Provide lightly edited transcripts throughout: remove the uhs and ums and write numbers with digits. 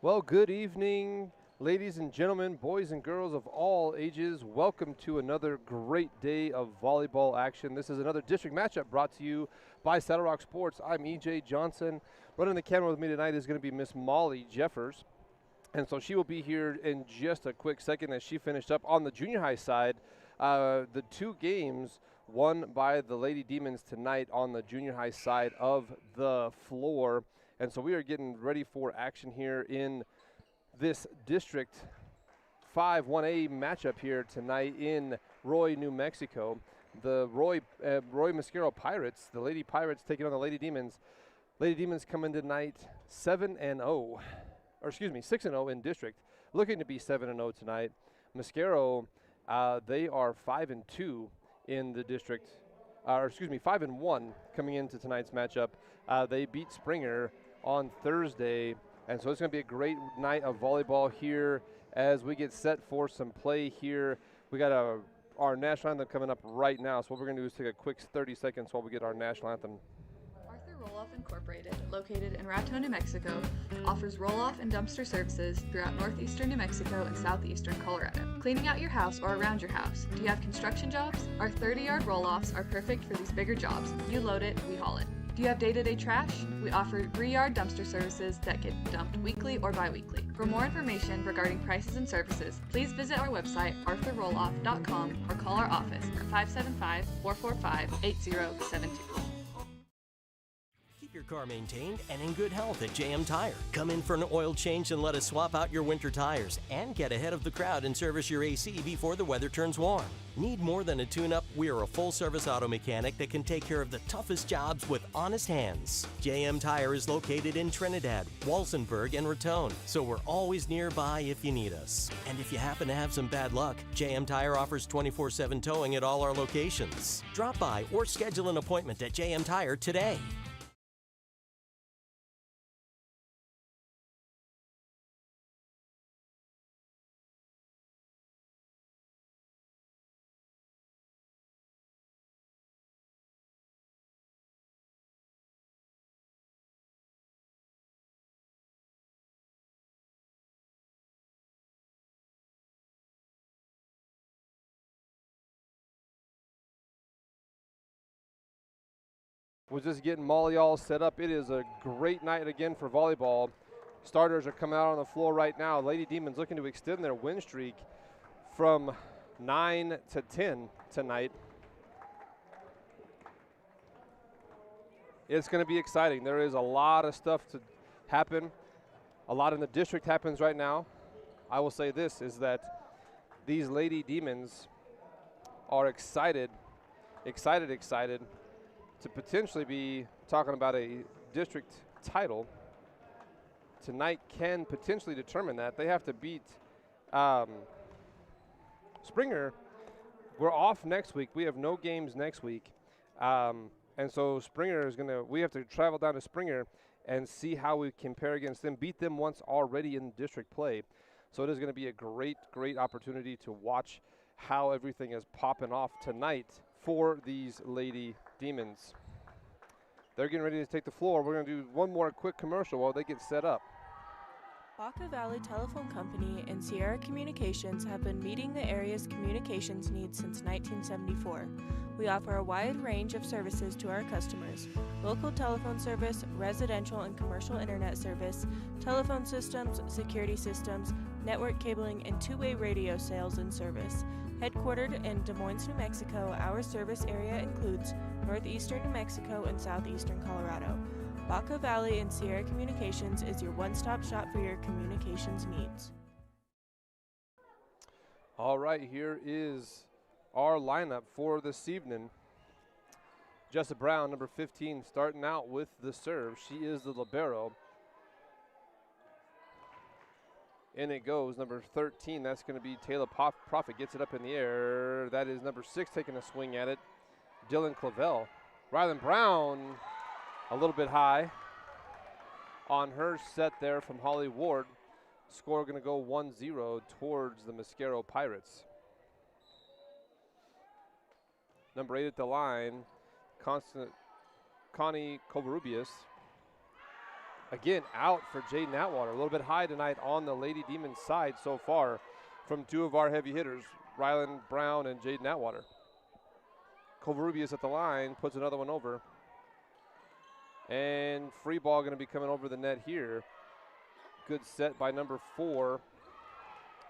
Well, good evening, ladies and gentlemen, boys and girls of all ages. Welcome to another great day of volleyball action. This is another district matchup brought to you by Saddle Rock Sports. I'm EJ Johnson. Running the camera with me tonight is going to be Miss Molly Jeffers. And so she will be here in just a quick second as she finished up on the junior high side. The two games won by the Lady Demons tonight on the junior high side of the floor. And so we are getting ready for action here in this District 5 1A matchup here tonight in Roy, New Mexico. The Roy Mosquero Pirates, the Lady Pirates taking on the Lady Demons. Lady Demons come in tonight 7-0, or excuse me, 6-0 in district, looking to be 7-0 tonight. Mosquero, they are 5-2 in the district, or excuse me, 5-1 coming into tonight's matchup. They beat Springer on Thursday, and so it's going to be a great night of volleyball here as we get set for some play here. We got our national anthem coming up right now, so what we're going to do is take a quick 30 seconds while we get our national anthem. Arthur Roll-Off Incorporated, located in Raton, New Mexico, offers roll-off and dumpster services throughout northeastern New Mexico and southeastern Colorado. Cleaning out your house or around your house. Do you have construction jobs? Our 30-yard roll-offs are perfect for these bigger jobs. You load it, we haul it. Do you have day-to-day trash? We offer 3-yard dumpster services that get dumped weekly or bi-weekly. For more information regarding prices and services, please visit our website, arthurrolloff.com, or call our office at 575-445-8072. Keep your car maintained and in good health at JM Tire. Come in for an oil change and let us swap out your winter tires and get ahead of the crowd and service your AC before the weather turns warm. Need more than a tune-up? We are a full-service auto mechanic that can take care of the toughest jobs with honest hands. JM Tire is located in Trinidad, Walsenburg, and Raton, so we're always nearby if you need us. And if you happen to have some bad luck, JM Tire offers 24/7 towing at all our locations. Drop by or schedule an appointment at JM Tire today. We're just getting Molly all set up. It is a great night again for volleyball. Starters are coming out on the floor right now. Lady Demons looking to extend their win streak from 9 to 10 tonight. It's going to be exciting. There is a lot of stuff to happen. A lot in the district happens right now. I will say this, is that these Lady Demons are excited to potentially be talking about a district title. Tonight can potentially determine that. They have to beat Springer. We're off next week. We have no games next week. And so Springer is we have to travel down to Springer and see how we compare against them, beat them once already in district play. So it is going to be a great, great opportunity to watch how everything is popping off tonight for these Lady Demons. They're getting ready to take the floor. We're going to do one more quick commercial while they get set up. Baca Valley Telephone Company and Sierra Communications have been meeting the area's communications needs since 1974. We offer a wide range of services to our customers: local telephone service, residential and commercial internet service, telephone systems, security systems, network cabling, and two-way radio sales and service. Headquartered in Des Moines, New Mexico, our service area includes northeastern New Mexico and southeastern Colorado. Baca Valley and Sierra Communications is your one-stop shop for your communications needs. All right, here is our lineup for this evening. Jessa Brown, number 15, starting out with the serve. She is the libero. In it goes, number 13, that's going to be Taylor Profit, gets it up in the air. That is number 6 taking a swing at it, Dylan Clavel. Rylan Brown, a little bit high on her set there from Holly Ward. Score going to go 1-0 towards the Mosquero Pirates. Number 8 at the line, Connie Covarrubias. Again, out for Jaden Atwater. A little bit high tonight on the Lady Demons side so far from two of our heavy hitters, Rylan Brown and Jaden Atwater. Covarrubias at the line, puts another one over. And free ball going to be coming over the net here. Good set by number 4.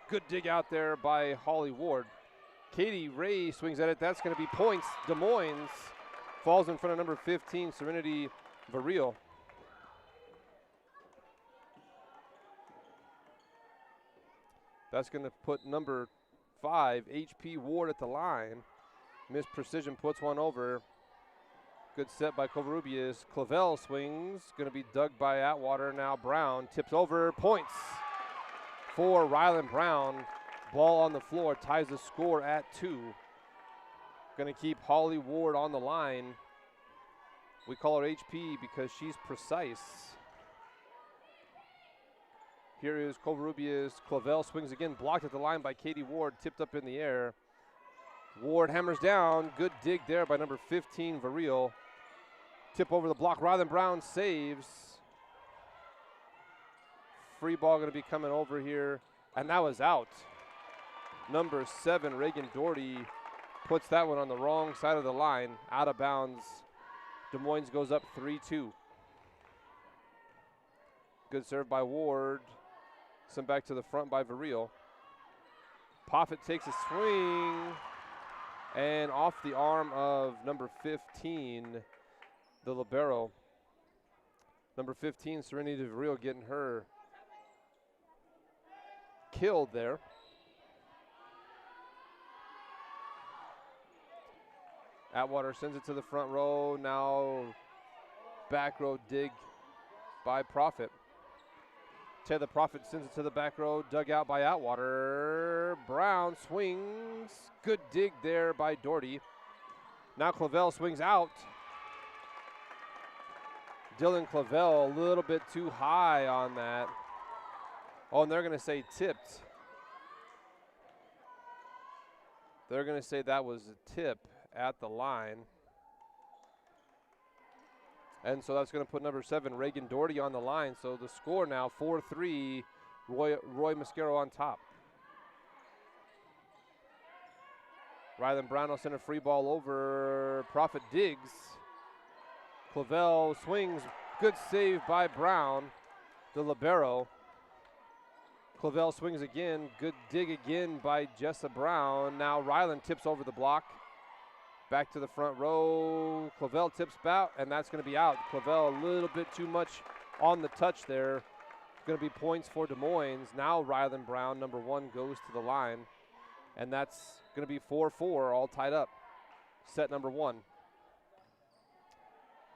Good dig out there by Holly Ward. Katie Ray swings at it. That's going to be points. Des Moines falls in front of number 15, Serenity Varil. That's going to put number 5, HP Ward, at the line. Miss Precision puts one over. Good set by Covarrubias. Clavel swings. Going to be dug by Atwater. Now Brown tips over. Points for Rylan Brown. Ball on the floor. Ties the score at 2. Going to keep Holly Ward on the line. We call her HP because she's precise. Here is Covarrubias. Clavel swings again. Blocked at the line by Katie Ward. Tipped up in the air. Ward hammers down. Good dig there by number 15, Varil. Tip over the block. Rylan Brown saves. Free ball going to be coming over here. And that was out. Number 7, Reagan Doherty, puts that one on the wrong side of the line. Out of bounds. Des Moines goes up 3-2. Good serve by Ward. Sent back to the front by Varil. Poffett takes a swing. And off the arm of number 15, the libero. Number 15, Serenity Varil, getting her killed there. Atwater sends it to the front row. Now back row dig by Profit. Taylor Profit sends it to the back row, dug out by Atwater. Brown swings. Good dig there by Doherty. Now Clavel swings out. Dylan Clavel a little bit too high on that. Oh, and they're going to say tipped. They're going to say that was a tip at the line. And so that's going to put number 7, Reagan Doherty, on the line. So the score now 4-3, Roy Mosquero on top. Rylan Brown will send a free ball over. Profit digs. Clavel swings. Good save by Brown, the libero. Clavel swings again. Good dig again by Jessa Brown. Now Rylan tips over the block. Back to the front row. Clavel tips out, and that's going to be out. Clavel a little bit too much on the touch there. Going to be points for Des Moines. Now Rylan Brown, number 1, goes to the line, and that's going to be 4-4, all tied up. Set number 1.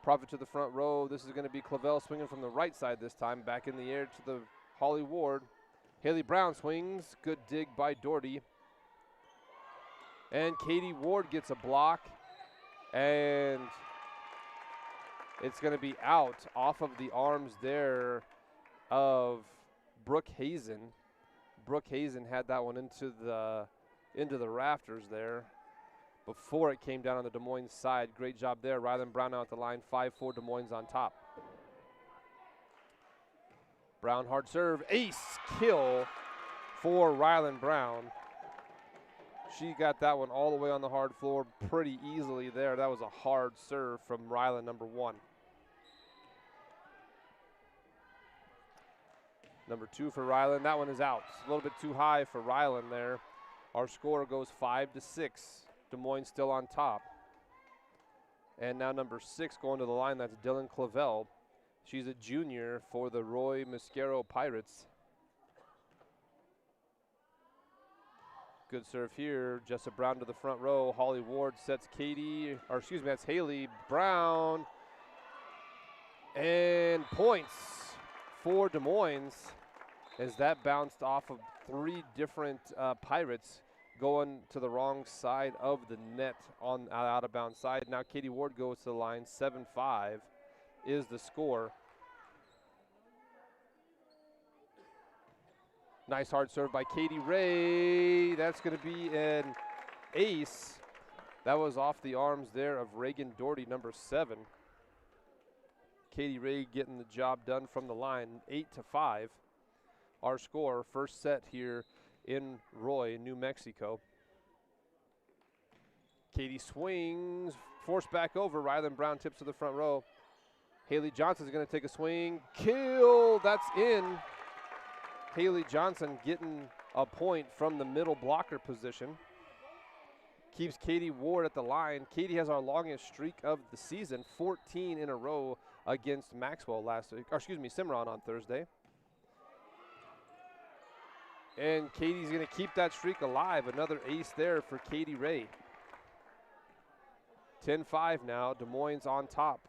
Profit to the front row. This is going to be Clavel swinging from the right side this time. Back in the air to the Holly Ward. Haley Brown swings. Good dig by Doherty. And Katie Ward gets a block, and it's going to be out off of the arms there of Brooke Hazen. Brooke Hazen had that one into the rafters there before it came down on the Des Moines side. Great job there. Rylan Brown out the line, 5-4 Des Moines on top. Brown hard serve, ace kill for Rylan Brown. She got that one all the way on the hard floor pretty easily there. That was a hard serve from Rylan, number 1. Number 2 for Rylan. That one is out. A little bit too high for Rylan there. Our score goes 5-6. Des Moines still on top. And now number 6 going to the line. That's Dylan Clavel. She's a junior for the Roy Mosquero Pirates. Good serve here. Jessa Brown to the front row. Holly Ward sets that's Haley Brown. And points for Des Moines as that bounced off of 3 different Pirates going to the wrong side of the net on out of bounds side. Now Katie Ward goes to the line. 7-5 is the score. Nice hard serve by Katie Ray. That's going to be an ace. That was off the arms there of Reagan Doherty, number 7. Katie Ray getting the job done from the line, 8-5. Our score, first set here in Roy, New Mexico. Katie swings, forced back over. Rylan Brown tips to the front row. Haley Johnson's going to take a swing. Kill, that's in. Haley Johnson getting a point from the middle blocker position. Keeps Katie Ward at the line. Katie has our longest streak of the season, 14 in a row against Maxwell last week, or excuse me, Cimarron on Thursday. And Katie's going to keep that streak alive. Another ace there for Katie Ray. 10-5 now, Des Moines on top.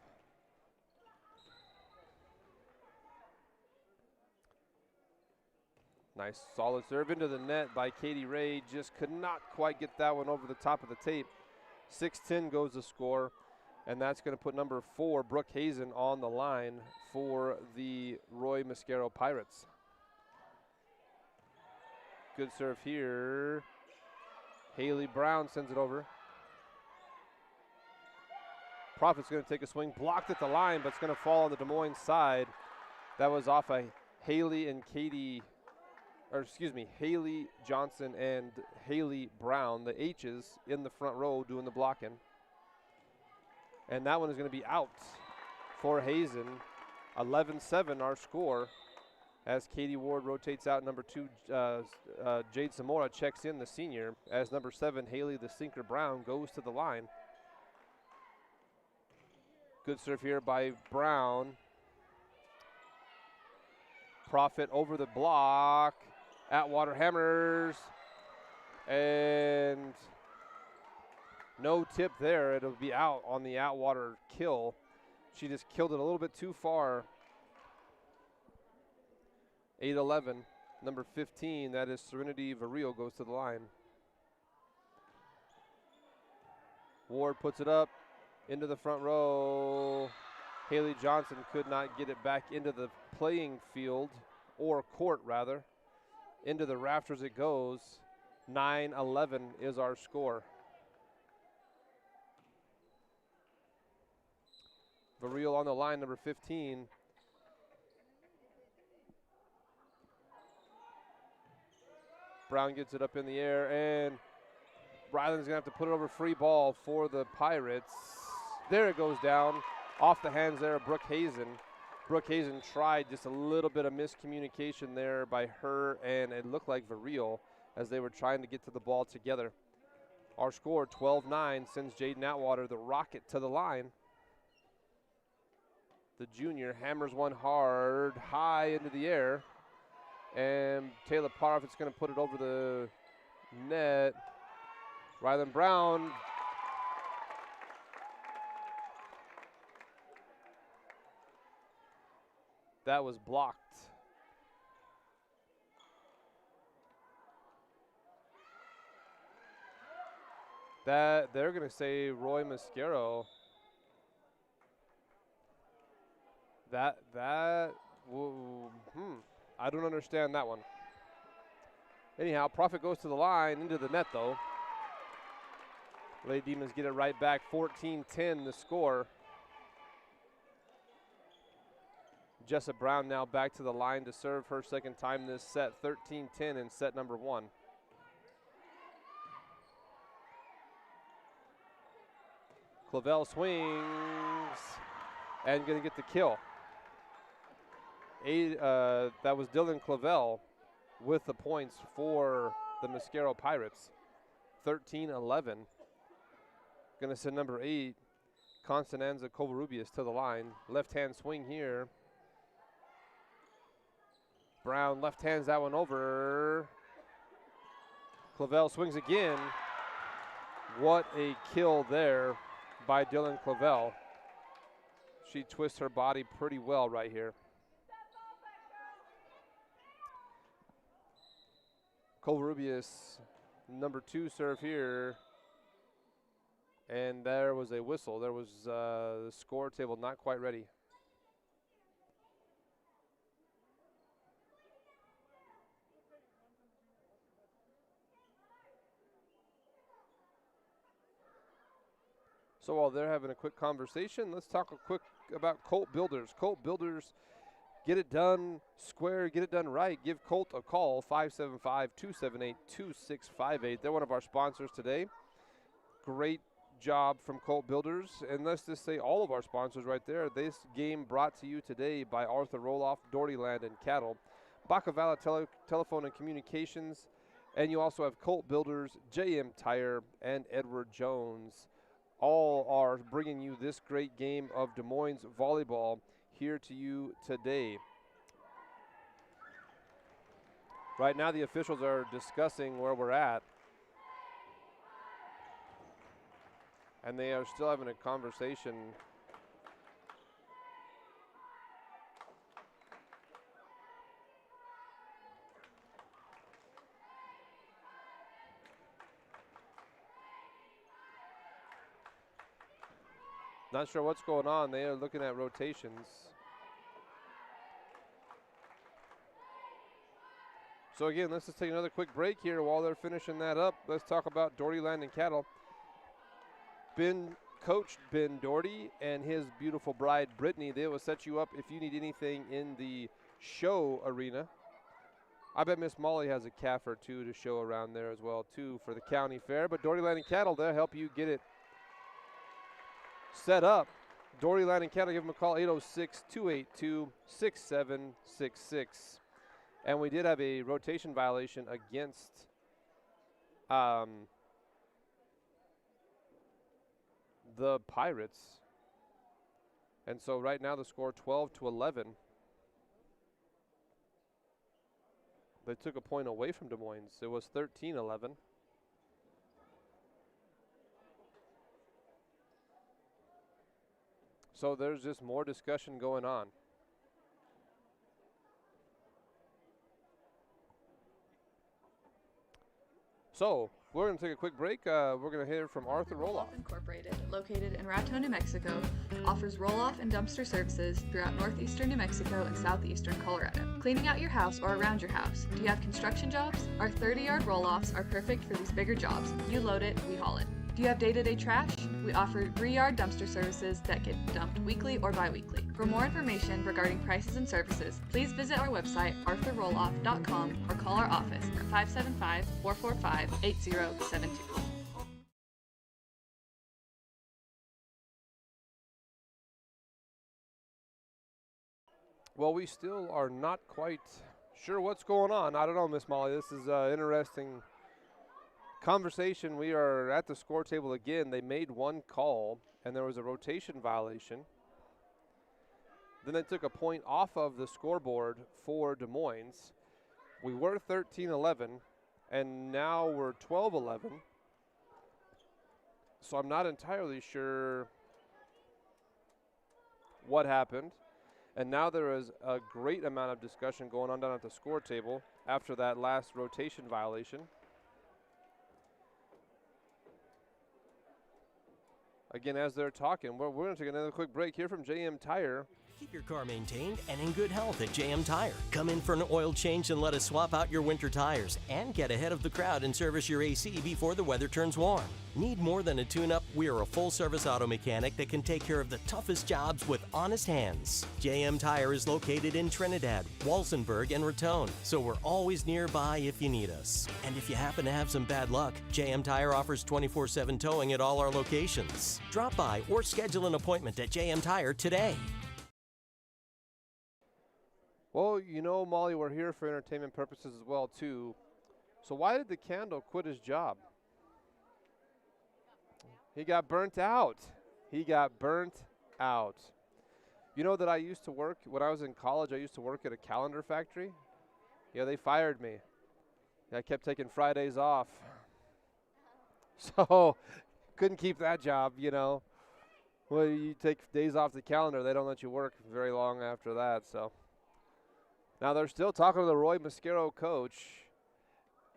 Nice solid serve into the net by Katie Ray. Just could not quite get that one over the top of the tape. 6-10 goes the score, and that's going to put number 4, Brooke Hazen, on the line for the Roy Mosquero Pirates. Good serve here. Haley Brown sends it over. Prophet's going to take a swing, blocked at the line, but it's going to fall on the Des Moines side. That was off a Haley Johnson and Haley Brown, the H's in the front row doing the blocking. And that one is going to be out for Hazen. 11-7 our score as Katie Ward rotates out. Number 2, Jade Zamora checks in, the senior, as number 7, Haley the Sinker Brown, goes to the line. Good serve here by Brown. Prophet over the block. Atwater hammers. And no tip there. It'll be out on the Atwater kill. She just killed it a little bit too far. 8-11. Number 15, that is Serenity Varillo, goes to the line. Ward puts it up into the front row. Haley Johnson could not get it back into the playing field, or court rather. Into the rafters it goes. 9-11 is our score. Varillo on the line, number 15. Brown gets it up in the air, and Ryland's going to have to put it over free ball for the Pirates. There it goes down, off the hands there of Brooke Hazen. Brooke Hazen tried just a little bit of miscommunication there by her, and it looked like Varillo as they were trying to get to the ball together. Our score, 12-9, sends Jaden Atwater, the Rocket, to the line. The junior hammers one hard, high into the air. And Taylor Parfit's going to put it over the net. Rylan Brown. That was blocked. That they're going to say Roy Mosquero. I don't understand that one. Anyhow, Prophet goes to the line, into the net though. Lady Demons get it right back, 14-10 the score. Jessup Brown now back to the line to serve her second time this set, 13-10 in set number 1. Clavel swings and gonna get the kill. That was Dylan Clavel with the points for the Mosquero Pirates. 13-11. Gonna send number 8, Constanza Covarrubias, to the line. Left-hand swing here. Brown left hands that one over. Clavel swings again. What a kill there by Dylan Clavel. She twists her body pretty well right here. Covarrubias, number 2 serve here. And there was a whistle. There was the score table not quite ready. So while they're having a quick conversation, let's talk a quick about Colt Builders. Colt Builders, get it done square, get it done right. Give Colt a call, 575-278-2658. They're one of our sponsors today. Great job from Colt Builders. And let's just say all of our sponsors right there. This game brought to you today by Arthur Roloff, Doherty Land and Cattle, Baca Valley Telephone and Communications, and you also have Colt Builders, JM Tire, and Edward Jones. All are bringing you this great game of Des Moines volleyball here to you today. Right now the officials are discussing where we're at, and they are still having a conversation. Not sure what's going on. They are looking at rotations. So again, let's just take another quick break here while they're finishing that up. Let's talk about Doherty Land and Cattle. Coach Ben Doherty and his beautiful bride Brittany, they will set you up if you need anything in the show arena. I bet Miss Molly has a calf or two to show around there as well too for the county fair. But Doherty Land and Cattle, they'll help you get it set up. Doherty Land and Cattle, give them a call, 806-282-6766. And we did have a rotation violation against the Pirates. And so right now the score 12-11. They took a point away from Des Moines. It was 13-11. So there's just more discussion going on. So we're going to take a quick break. We're going to hear from Arthur Roloff. Incorporated, located in Raton, New Mexico, offers roll-off and dumpster services throughout northeastern New Mexico and southeastern Colorado. Cleaning out your house or around your house. Do you have construction jobs? Our 30-yard roll-offs are perfect for these bigger jobs. You load it, we haul it. Do you have day-to-day trash? We offer 3-yard dumpster services that get dumped weekly or bi-weekly. For more information regarding prices and services, please visit our website, arthurrolloff.com, or call our office at 575-445-8072. Well, we still are not quite sure what's going on. I don't know, Miss Molly. This is interesting conversation. We are at the score table again. They made one call, and there was a rotation violation. Then they took a point off of the scoreboard for Des Moines. We were 13-11, and now we're 12-11. So I'm not entirely sure what happened. And now there is a great amount of discussion going on down at the score table after that last rotation violation. Again, as they're talking, we're going to take another quick break here from JM Tire. Keep your car maintained and in good health at JM Tire. Come in for an oil change and let us swap out your winter tires and get ahead of the crowd and service your AC before the weather turns warm. Need more than a tune-up? We are a full-service auto mechanic that can take care of the toughest jobs with honest hands. JM Tire is located in Trinidad, Walsenburg, and Raton, so we're always nearby if you need us. And if you happen to have some bad luck, JM Tire offers 24/7 towing at all our locations. Drop by or schedule an appointment at JM Tire today. Well, you know, Molly, we're here for entertainment purposes as well, too. So why did the Candle quit his job? He got burnt out. He got burnt out. You know that I used to work, when I was in college, I used to work at a calendar factory. Yeah, they fired me. I kept taking Fridays off. So couldn't keep that job, you know. Well, you take days off the calendar, they don't let you work very long after that, so. Now they're still talking to the Moines Mosquero coach.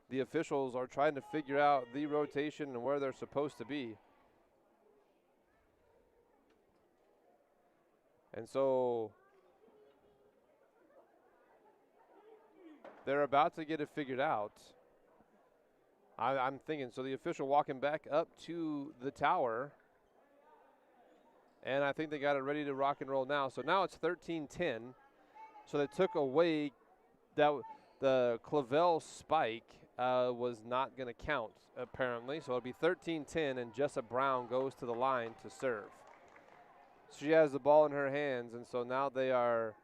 The officials are trying to figure out the rotation and where they're supposed to be. And so they're about to get it figured out. I'm thinking, so the official walking back up to the tower. And I think they got it ready to rock and roll now. So now it's 13-10. So they took away that the Clavel spike was not going to count, apparently. So it'll be 13-10, and Jessa Brown goes to the line to serve. She has the ball in her hands, and so now they are –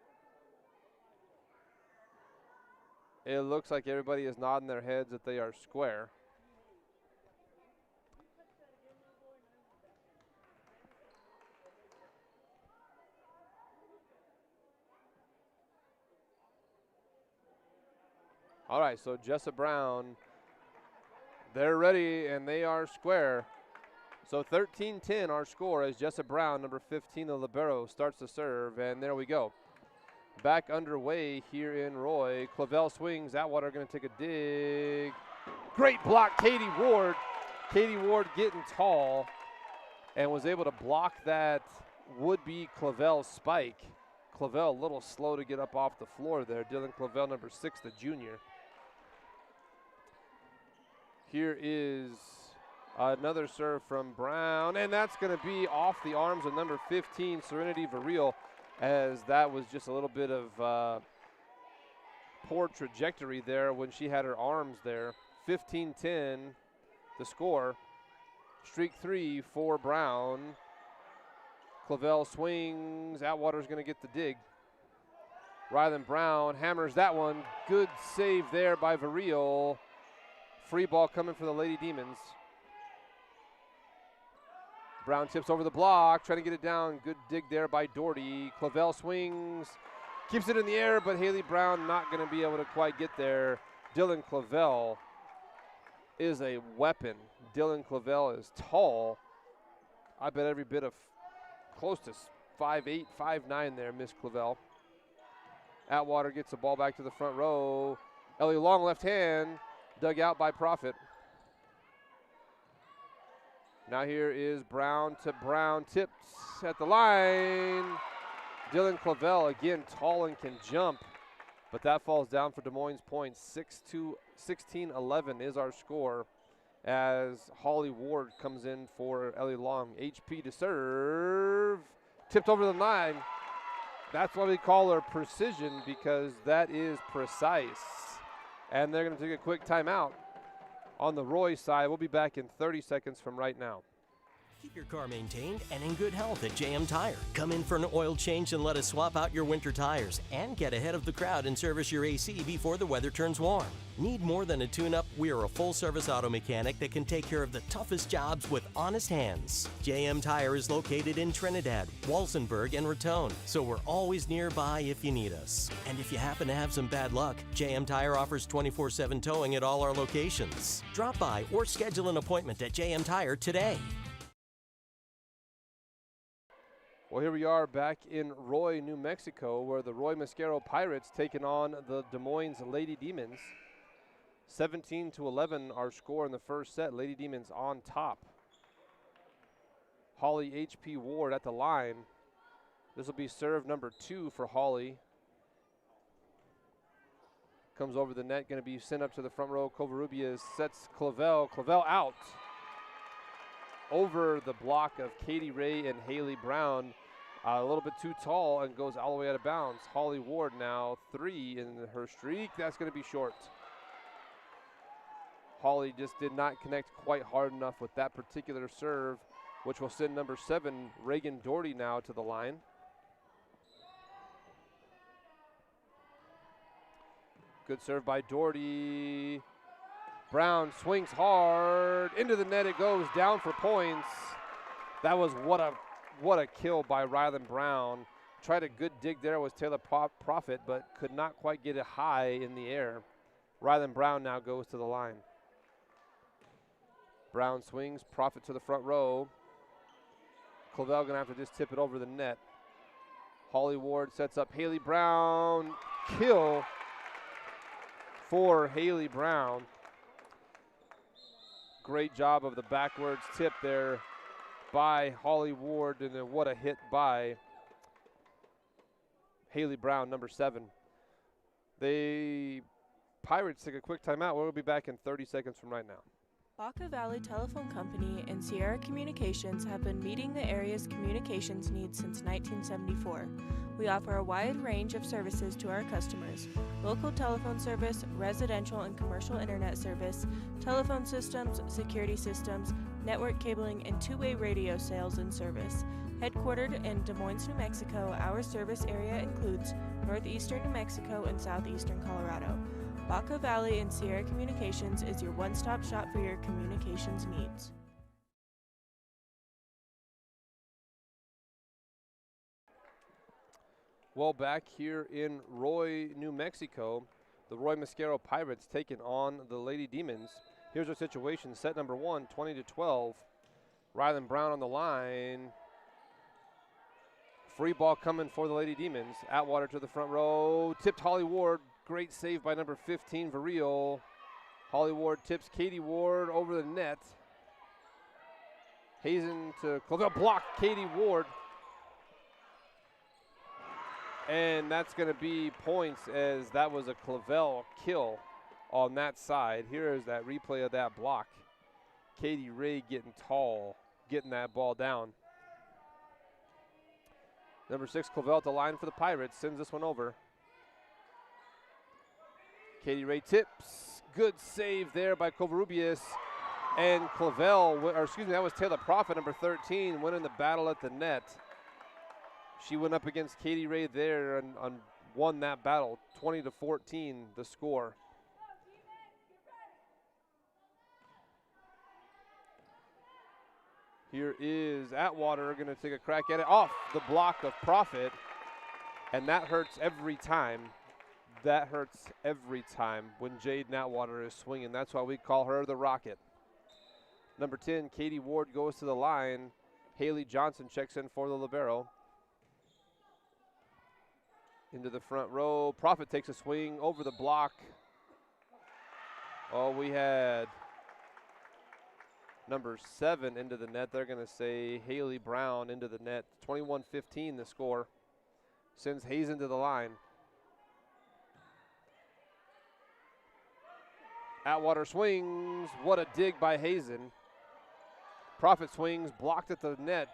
it looks like everybody is nodding their heads that they are square. All right, so Jessa Brown, they're ready, and they are square. So 13-10 our score as Jessa Brown, number 15, the libero, starts to serve, and there we go. Back underway here in Roy. Clavel swings. Atwater going to take a dig. Great block, Katie Ward. Katie Ward getting tall and was able to block that would-be Clavel spike. Clavel a little slow to get up off the floor there. Dylan Clavel, number 6, the junior. Here is another serve from Brown, and that's going to be off the arms of number 15, Serenity Varil, as that was just a little bit of poor trajectory there when she had her arms there. 15-10, the score. Streak 3 for Brown. Clavel swings. Atwater's going to get the dig. Rylan Brown hammers that one. Good save there by Varil. Free ball coming for the Lady Demons. Brown tips over the block, trying to get it down. Good dig there by Doherty. Clavel swings, keeps it in the air, but Haley Brown not going to be able to quite get there. Dylan Clavel is a weapon. Dylan Clavel is tall. I bet every bit of close to 5'8", 5'9" there, Miss Clavel. Atwater gets the ball back to the front row. Ellie Long, left hand, dug out by Profit. Now here is Brown to Brown, tips at the line. Dylan Clavel, again, tall and can jump, but that falls down for Des Moines points. 16-11 is our score as Holly Ward comes in for Ellie Long. HP to serve, tipped over the line. That's why we call her precision, because that is precise. And they're going to take a quick timeout on the Roy side. We'll be back in 30 seconds from right now. Keep your car maintained and in good health at JM Tire. Come in for an oil change and let us swap out your winter tires and get ahead of the crowd and service your AC before the weather turns warm. Need more than a tune-up? We are a full-service auto mechanic that can take care of the toughest jobs with honest hands. JM Tire is located in Trinidad, Walsenburg, and Raton, so we're always nearby if you need us. And if you happen to have some bad luck, JM Tire offers 24/7 towing at all our locations. Drop by or schedule an appointment at JM Tire today. Well, here we are back in Roy, New Mexico, where the Roy Mosquero Pirates taking on the Des Moines Lady Demons. 17-11 our score in the first set. Lady Demons on top. Holly H.P. Ward at the line. This will be serve number 2 for Holly. Comes over the net, going to be sent up to the front row. Covarrubias sets Clavel. Clavel out. Over the block of Katie Ray and Haley Brown. A little bit too tall and goes all the way out of bounds. Holly Ward now 3 in her streak. That's going to be short. Holly just did not connect quite hard enough with that particular serve, which will send number 7, Reagan Doherty, now to the line. Good serve by Doherty. Brown swings hard. Into the net it goes, down for points. That was what a kill by Rylan Brown. Tried a good dig there was Taylor Profit, but could not quite get it high in the air. Rylan Brown now goes to the line. Brown swings, Profit to the front row. Clavel gonna have to just tip it over the net. Holly Ward sets up Haley Brown. Kill for Haley Brown. Great job of the backwards tip there by Holly Ward, and then what a hit by Haley Brown, number 7. The Pirates take a quick timeout. We'll be back in 30 seconds from right now. Baca Valley Telephone Company and Sierra Communications have been meeting the area's communications needs since 1974. We offer a wide range of services to our customers: local telephone service, residential and commercial internet service, telephone systems, security systems, network cabling, and two-way radio sales and service. Headquartered in Des Moines, New Mexico, our service area includes northeastern New Mexico and southeastern Colorado. Baca Valley and Sierra Communications is your one-stop shop for your communications needs. Well, back here in Roy, New Mexico, the Moines Mosquero Pirates taking on the Lady Demons. Here's our situation. Set number 1, 20-12. Rylan Brown on the line. Free ball coming for the Lady Demons. Atwater to the front row. Tipped Holly Ward. Great save by number 15, Vareel. Holly Ward tips Katie Ward over the net. Hazen to Clavel, block Katie Ward. And that's going to be points, as that was a Clavel kill on that side. Here is that replay of that block. Katie Ray getting tall, getting that ball down. Number 6, Clavel at the line for the Pirates, sends this one over. Katie Ray tips. Good save there by Covarrubias. And Clavel, or excuse me, that was Taylor Prophet, number 13, winning the battle at the net. She went up against Katie Ray there and won that battle, 20-14, the score. Here is Atwater going to take a crack at it off the block of Prophet, and that hurts every time. That hurts every time when Jade Atwater is swinging. That's why we call her the Rocket. Number 10, Katie Ward goes to the line. Haley Johnson checks in for the libero. Into the front row. Prophet takes a swing over the block. Oh, we had number 7 into the net. They're going to say Haley Brown into the net. 21-15 the score. Sends Hazen to the line. Atwater swings. What a dig by Hazen. Prophet swings, blocked at the net.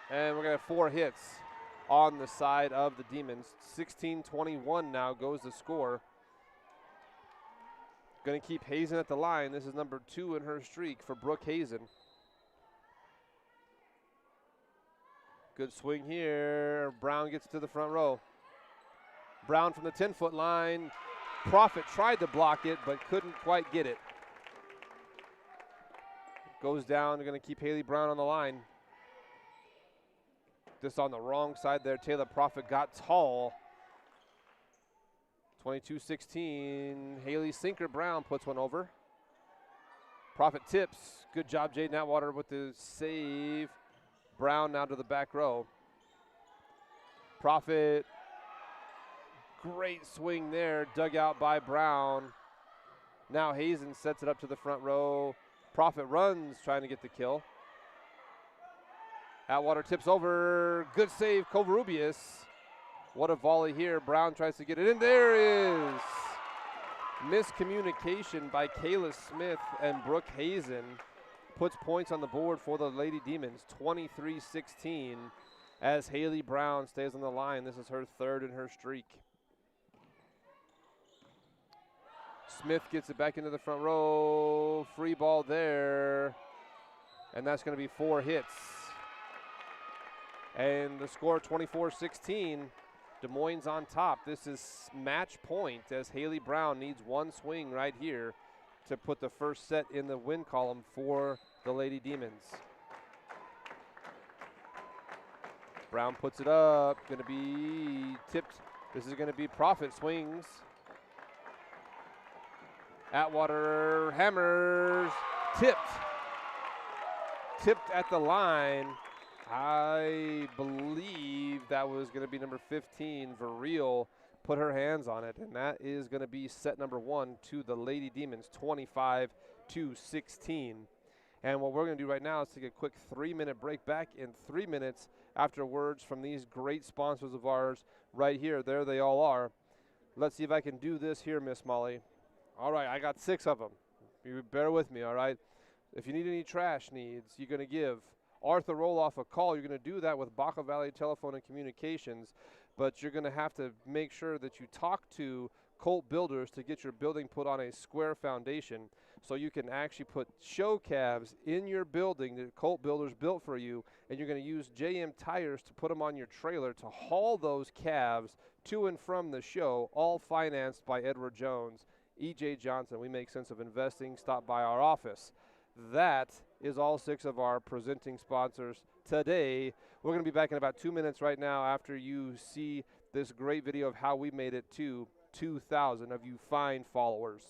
And we're going to have 4 hits on the side of the Demons. 16-21 now goes the score. Going to keep Hazen at the line. This is number 2 in her streak for Brooke Hazen. Good swing here. Brown gets to the front row. Brown from the 10-foot line. Prophet tried to block it, but couldn't quite get it. Goes down. They're going to keep Haley Brown on the line. This on the wrong side there. Taylor Prophet got tall. 22-16. Haley Sinker Brown puts one over. Prophet tips. Good job, Jaden Atwater with the save. Brown now to the back row. Prophet. Great swing there, dug out by Brown. Now Hazen sets it up to the front row. Prophet runs, trying to get the kill. Atwater tips over. Good save, Covarrubias. What a volley here. Brown tries to get it in. There is miscommunication by Kayla Smith, and Brooke Hazen puts points on the board for the Lady Demons. 23-16 as Haley Brown stays on the line. This is her 3rd in her streak. Smith gets it back into the front row. Free ball there. And that's going to be 4 hits. And the score 24-16. Des Moines on top. This is match point as Haley Brown needs 1 swing right here to put the first set in the win column for the Lady Demons. Brown puts it up. Going to be tipped. This is going to be Prophet swings. Atwater hammers, tipped at the line. I believe that was going to be number 15, Vareel, put her hands on it, and that is going to be set number 1 to the Lady Demons, 25-16. And what we're going to do right now is take a quick 3-minute break. Back in 3 minutes after words from these great sponsors of ours right here. There they all are. Let's see if I can do this here, Miss Molly. All right, I got 6 of them. You bear with me, all right? If you need any trash needs, you're going to give Arthur Roloff a call. You're going to do that with Baca Valley Telephone and Communications, but you're going to have to make sure that you talk to Colt Builders to get your building put on a square foundation so you can actually put show cabs in your building that Colt Builders built for you, and you're going to use JM tires to put them on your trailer to haul those cabs to and from the show, all financed by Edward Jones. E.J. Johnson, we make sense of investing. Stop by our office. That is all 6 of our presenting sponsors today. We're going to be back in about 2 minutes right now after you see this great video of how we made it to 2,000 of you fine followers.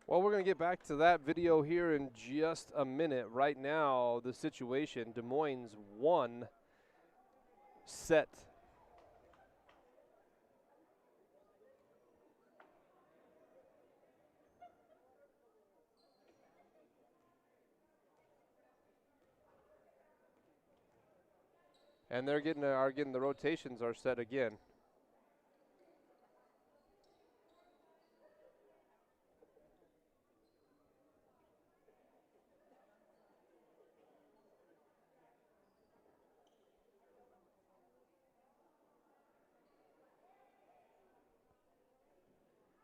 Well, we're going to get back to that video here in just a minute. Right now, the situation, Des Moines 1 set. And they're getting the rotations are set again.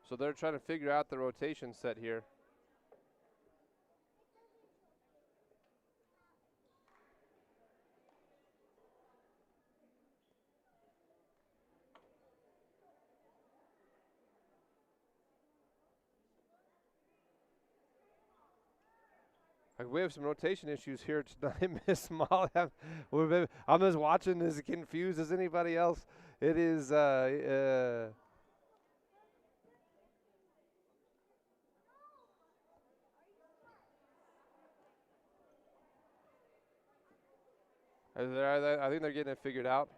So they're trying to figure out the rotation set here. We have some rotation issues here tonight, Miss Molly. I'm as watching as confused as anybody else. It is I think they're getting it figured out.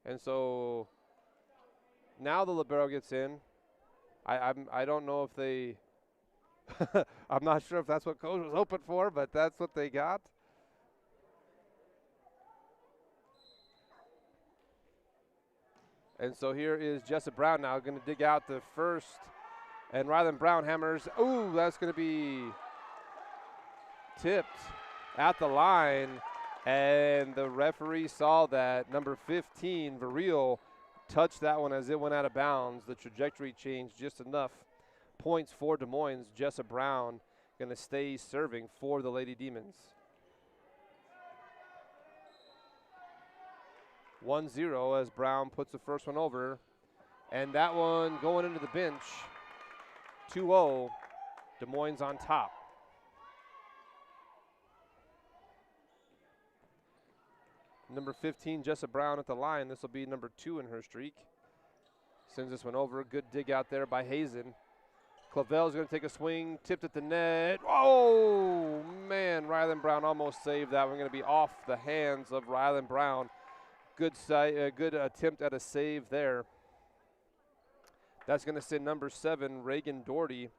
And so now the libero gets in. I don't know if they I'm not sure if that's what coach was hoping for, but that's what they got. And so here is Jessup Brown now going to dig out the first, and Rylan Brown hammers. Ooh, that's going to be tipped at the line, and the referee saw that. Number 15, Varil, touched that one as it went out of bounds. The trajectory changed just enough. Points for Des Moines. Jessup Brown going to stay serving for the Lady Demons. 1-0 as Brown puts the first one over. And that one going into the bench. 2-0. Des Moines on top. Number 15, Jessa Brown at the line. This will be number 2 in her streak. Sends this one over. Good dig out there by Hazen. Clavel's going to take a swing. Tipped at the net. Oh, man. Rylan Brown almost saved that one. Going to be off the hands of Rylan Brown. Good attempt at a save there. That's going to send number 7, Reagan Doherty,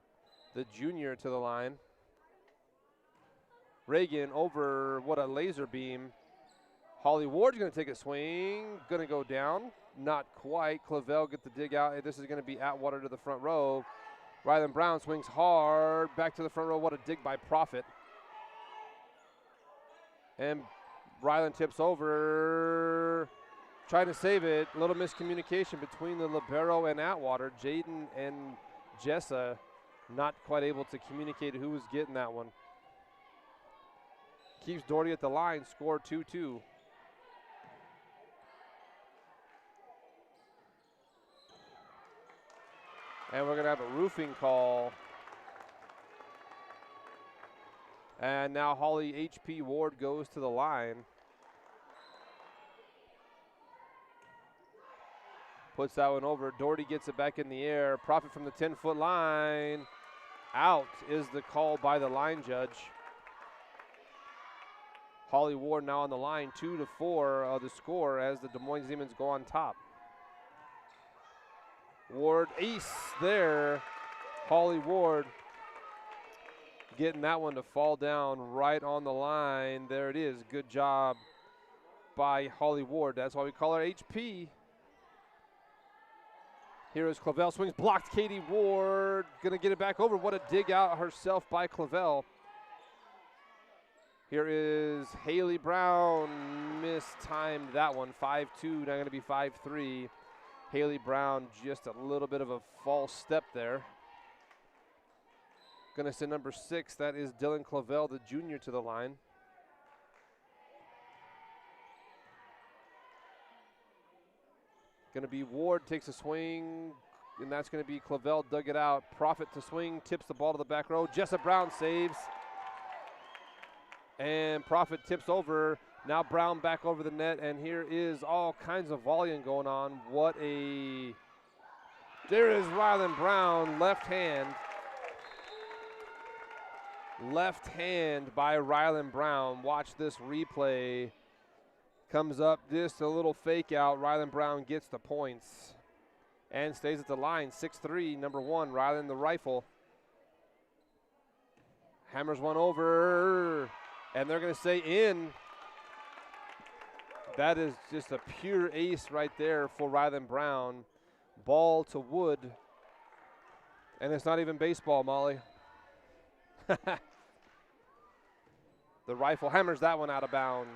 the junior, to the line. Reagan over, what a laser beam. Holly Ward's going to take a swing. Going to go down. Not quite. Clavel get the dig out. This is going to be Atwater to the front row. Rylan Brown swings hard. Back to the front row. What a dig by Profit. And Rylan tips over. Trying to save it. A little miscommunication between the libero and Atwater. Jaden and Jessa not quite able to communicate who was getting that one. Keeps Doherty at the line. Score 2-2. And we're going to have a roofing call. And now Holly H.P. Ward goes to the line. Puts that one over. Doherty gets it back in the air. Profit from the 10-foot line. Out is the call by the line judge. Holly Ward now on the line. 2-4 the score as the Des Moines Demons go on top. Ward ace there. Holly Ward getting that one to fall down right on the line. There it is. Good job by Holly Ward. That's why we call her HP. Here is Clavel. Swings blocked. Katie Ward going to get it back over. What a dig out herself by Clavel. Here is Haley Brown. Mistimed that one. 5-2. Now going to be 5-3. Haley Brown, just a little bit of a false step there. Going to send number 6, that is Dylan Clavel, the junior, to the line. Going to be Ward, takes a swing, and that's going to be Clavel, dug it out. Profit to swing, tips the ball to the back row. Jessa Brown saves. And Profit tips over. Now Brown back over the net, and here is all kinds of volume going on. There is Rylan Brown, left hand. Left hand by Rylan Brown. Watch this replay. Comes up, just a little fake out. Rylan Brown gets the points and stays at the line. 6-3, number 1, Rylan the rifle. Hammers one over, and they're going to say in. That is just a pure ace right there for Rylan Brown. Ball to wood. And it's not even baseball, Molly. The rifle hammers that one out of bounds.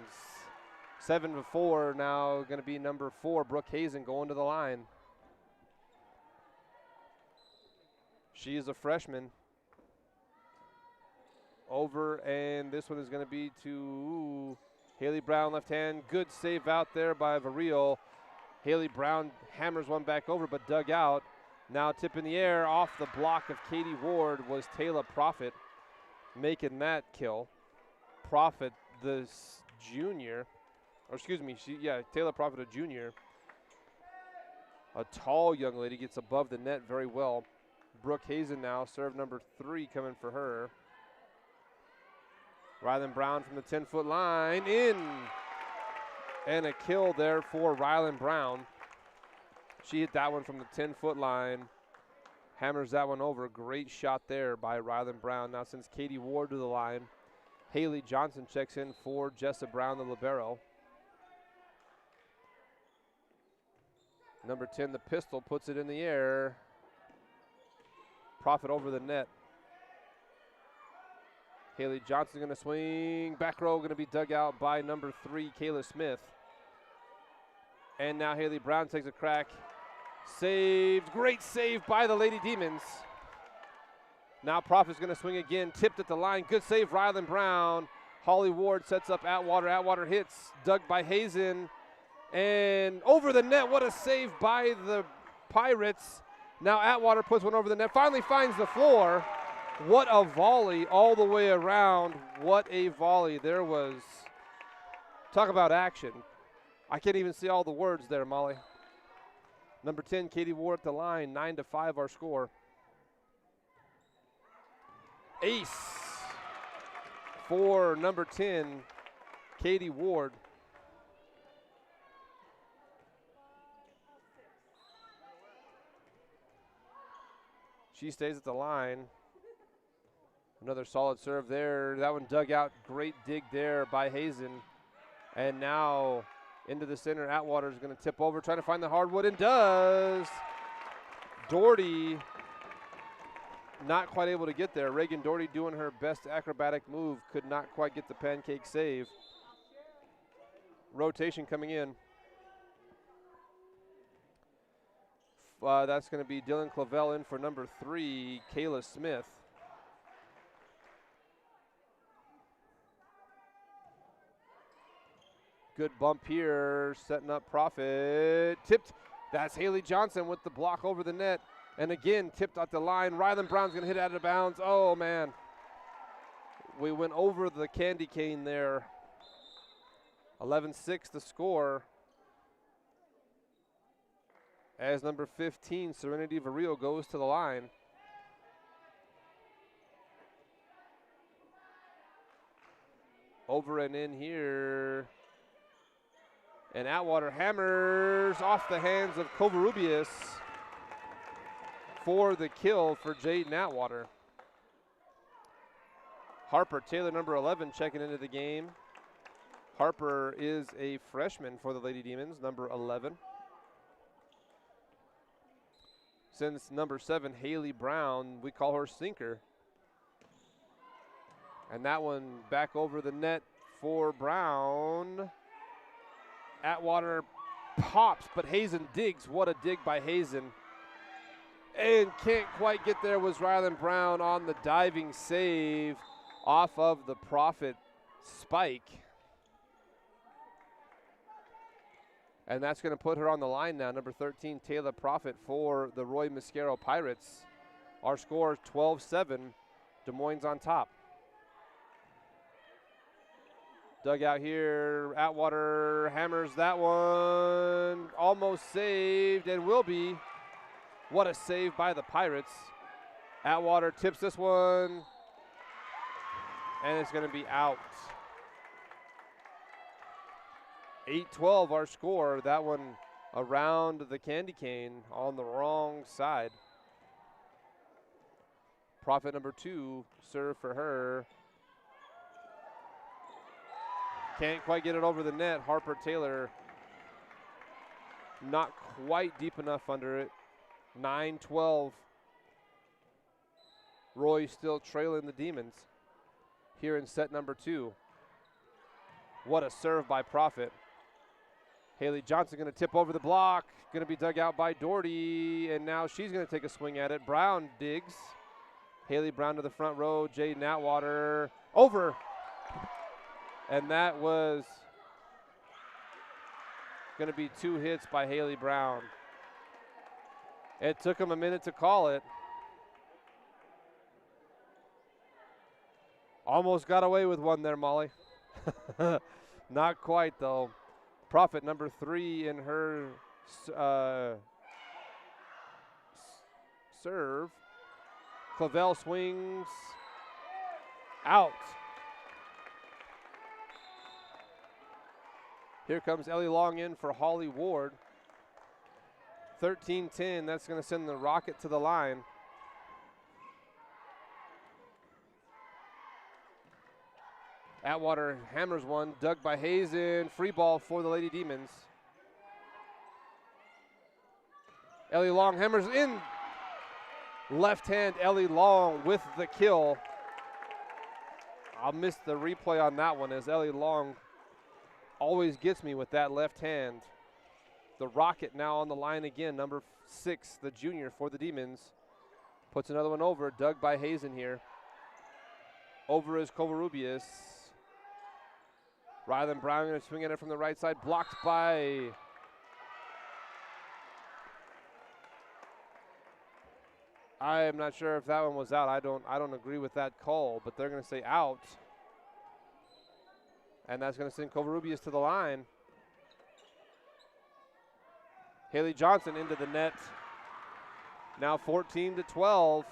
7-4 now going to be number 4, Brooke Hazen, going to the line. She is a freshman. Over, and this one is going to be to Haley Brown, left hand. Good save out there by Varil. Haley Brown hammers one back over, but dug out. Now tip in the air off the block of Katie Ward was Taylor Profit making that kill. Profit, the junior, or excuse me, Taylor Profit, a junior. A tall young lady, gets above the net very well. Brooke Hazen now, serve number 3 coming for her. Rylan Brown from the 10-foot line, in. And a kill there for Rylan Brown. She hit that one from the 10-foot line. Hammers that one over. Great shot there by Rylan Brown. Now sends Katie Ward to the line. Haley Johnson checks in for Jessa Brown, the libero. Number 10, the pistol, puts it in the air. Profit over the net. Haley Johnson going to swing. Back row going to be dug out by number 3, Kayla Smith. And now Haley Brown takes a crack. Saved. Great save by the Lady Demons. Now Profit's going to swing again. Tipped at the line. Good save, Rylan Brown. Holly Ward sets up Atwater. Atwater hits. Dug by Hazen. And over the net. What a save by the Pirates. Now Atwater puts one over the net, finally finds the floor. What a volley all the way around. What a volley. There was, talk about action. I can't even see all the words there, Molly. Number 10, Katie Ward at the line, 9-5 our score. Ace for number 10, Katie Ward. She stays at the line. Another solid serve there. That one dug out. Great dig there by Hazen. And now into the center. Atwater is going to tip over, trying to find the hardwood, and does. Doherty not quite able to get there. Reagan Doherty doing her best acrobatic move. Could not quite get the pancake save. Rotation coming in. That's going to be Dylan Clavel in for number 3, Kayla Smith. Good bump here, setting up Profit. Tipped, that's Haley Johnson with the block over the net. And again, tipped at the line. Rylan Brown's going to hit it out of bounds. Oh, man. We went over the candy cane there. 11-6 the score. As number 15, Serenity Varillo, goes to the line. Over and in here. And Atwater hammers off the hands of Covarrubias for the kill for Jaden Atwater. Harper Taylor, number 11, checking into the game. Harper is a freshman for the Lady Demons, number 11. Since number 7, Haley Brown, we call her Sinker. And that one back over the net for Brown. Atwater pops, but Hazen digs. What a dig by Hazen. And can't quite get there was Rylan Brown on the diving save off of the Profit spike. And that's going to put her on the line now, number 13, Taylor Profit for the Roy Mosquero Pirates. Our score 12-7, Des Moines on top. Dug out here, Atwater hammers that one, almost saved and will be. What a save by the Pirates. Atwater tips this one, and it's going to be out. 8-12 our score. That one around the candy cane on the wrong side. Profit number 2, serve for her. Can't quite get it over the net. Harper Taylor not quite deep enough under it. 9-12. Roy still trailing the Demons here in set number 2. What a serve by Profit. Haley Johnson going to tip over the block. Going to be dug out by Doherty, and now she's going to take a swing at it. Brown digs. Haley Brown to the front row. Jaden Atwater over. And that was going to be 2 hits by Haley Brown. It took him a minute to call it. Almost got away with one there, Molly. Not quite, though. Profit number 3 in her serve. Clavel swings out. Here comes Ellie Long in for Holly Ward. 13-10, that's going to send the Rocket to the line. Atwater hammers one, dug by Hazen. Free ball for the Lady Demons. Ellie Long hammers in. Left hand, Ellie Long with the kill. I'll miss the replay on that one, as Ellie Long always gets me with that left hand. The Rocket now on the line again, number 6, the junior for the Demons. Puts another one over, dug by Hazen here. Over is Covarrubias. Rylan Brown going to swing at it from the right side, blocked by I'm not sure if that one was out. I don't agree with that call, but they're going to say out. And that's going to send Covarrubias to the line. Haley Johnson into the net. Now 14-12.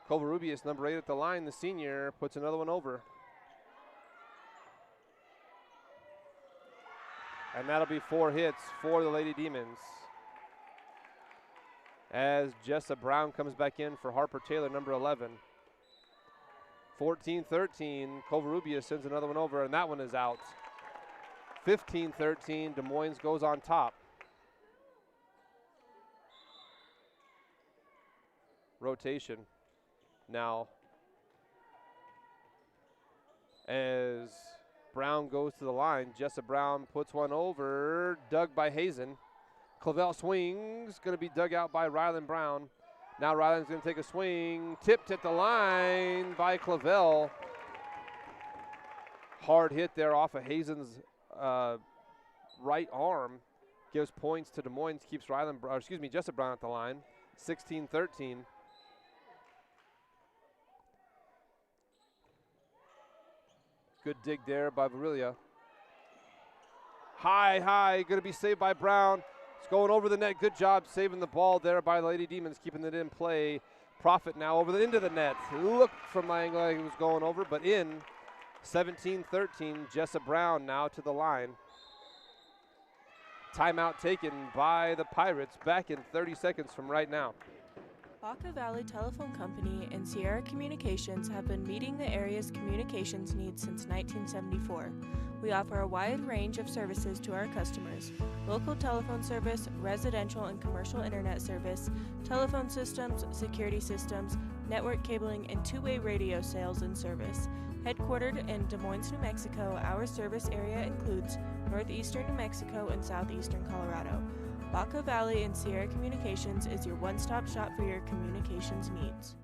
Covarrubias, number 8 at the line, the senior, puts another one over. And that'll be 4 hits for the Lady Demons. As Jessa Brown comes back in for Harper Taylor, number 11. 14-13, Covarrubias sends another one over, and that one is out. 15-13, Des Moines goes on top. Rotation now as Brown goes to the line. Jessa Brown puts one over, dug by Hazen. Clavel swings, going to be dug out by Rylan Brown. Now Rylan's going to take a swing, tipped at the line by Clavel. Hard hit there off of Hazen's right arm. Gives points to Des Moines, keeps Jessa Brown at the line. 16-13. Good dig there by Varilia. High, going to be saved by Brown. It's going over the net. Good job saving the ball there by the Lady Demons, keeping it in play. Profit now into the net. Looked from my angle like it was going over, but in. 17-13, Jessa Brown now to the line. Timeout taken by the Pirates back in 30 seconds from right now. Baca Valley Telephone Company and Sierra Communications have been meeting the area's communications needs since 1974. We offer a wide range of services to our customers: local telephone service, residential and commercial internet service, telephone systems, security systems, network cabling, and two-way radio sales and service. Headquartered in Des Moines, New Mexico, our service area includes northeastern New Mexico and southeastern Colorado. Baca Valley and Sierra Communications is your one-stop shop for your communications needs.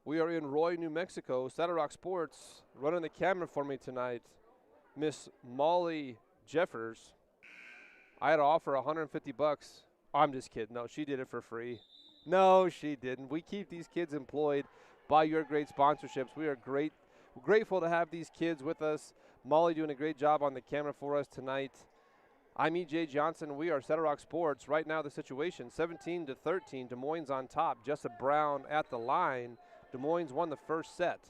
We are in Roy, New Mexico. Saddle Rock Sports running the camera for me tonight. Miss Molly Jeffers. I had to offer $150. I'm just kidding. No, she did it for free. No, she didn't. We keep these kids employed by your great sponsorships. We are grateful to have these kids with us. Molly doing a great job on the camera for us tonight. I'm E.J. Johnson. We are Saddle Rock Sports. Right now the situation, 17-13. Des Moines on top. Jessa Brown at the line. Des Moines won the first set.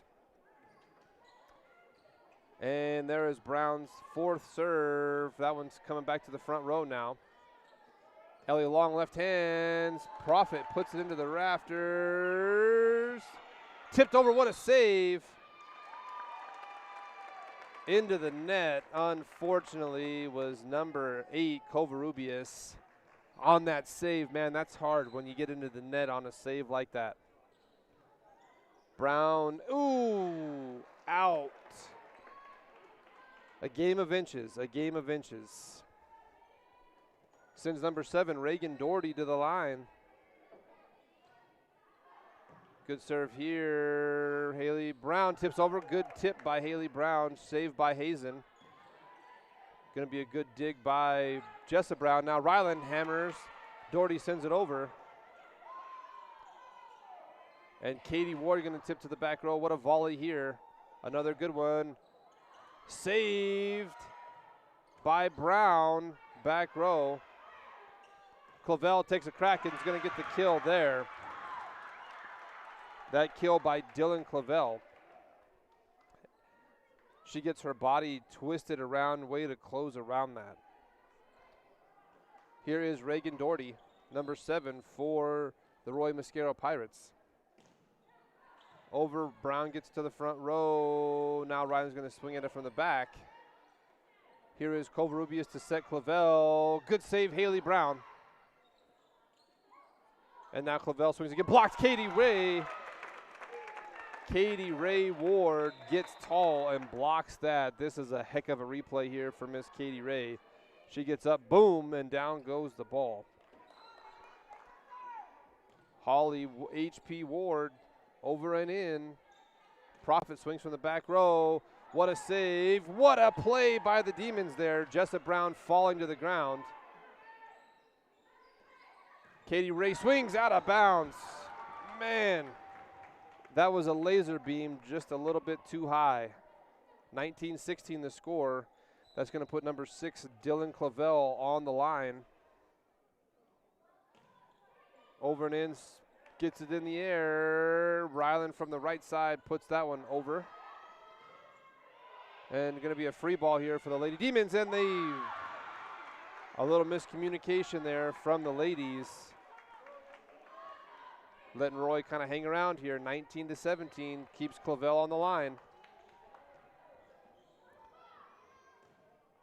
And there is Brown's fourth serve. That one's coming back to the front row now. Ellie long left hands. Profit puts it into the rafters. Tipped over, what a save. Into the net, unfortunately, was number 8, Covarrubias, on that save. Man, that's hard when you get into the net on a save like that. Brown, ooh, out. A game of inches. Sends number 7, Reagan Doherty, to the line. Good serve here. Haley Brown tips over. Good tip by Haley Brown. Saved by Hazen. Going to be a good dig by Jessa Brown. Now Ryland hammers. Doherty sends it over. And Katie Ward going to tip to the back row. What a volley here. Another good one. Saved by Brown. Back row. Clavel takes a crack and is going to get the kill there. That kill by Dylan Clavel. She gets her body twisted around, way to close around that. Here is Reagan Doherty, number 7 for the Roy Mosquero Pirates. Over, Brown gets to the front row. Now Ryan's going to swing at it from the back. Here is Covarrubias to set Clavel. Good save, Haley Brown. And now Clavel swings again. Blocked Katie Ray. Katie Ray Ward gets tall and blocks that. This is a heck of a replay here for Miss Katie Ray. She gets up, boom, and down goes the ball. Holly H.P. Ward over and in. Profit swings from the back row. What a save. What a play by the Demons there. Jessup Brown falling to the ground. Katie Ray swings out of bounds. Man, that was a laser beam just a little bit too high. 19-16 the score. That's going to put number 6, Dylan Clavel, on the line. Over and in, gets it in the air. Ryland from the right side puts that one over. And going to be a free ball here for the Lady Demons, and a little miscommunication there from the ladies. Letting Roy kind of hang around here. 19-17 keeps Clavel on the line.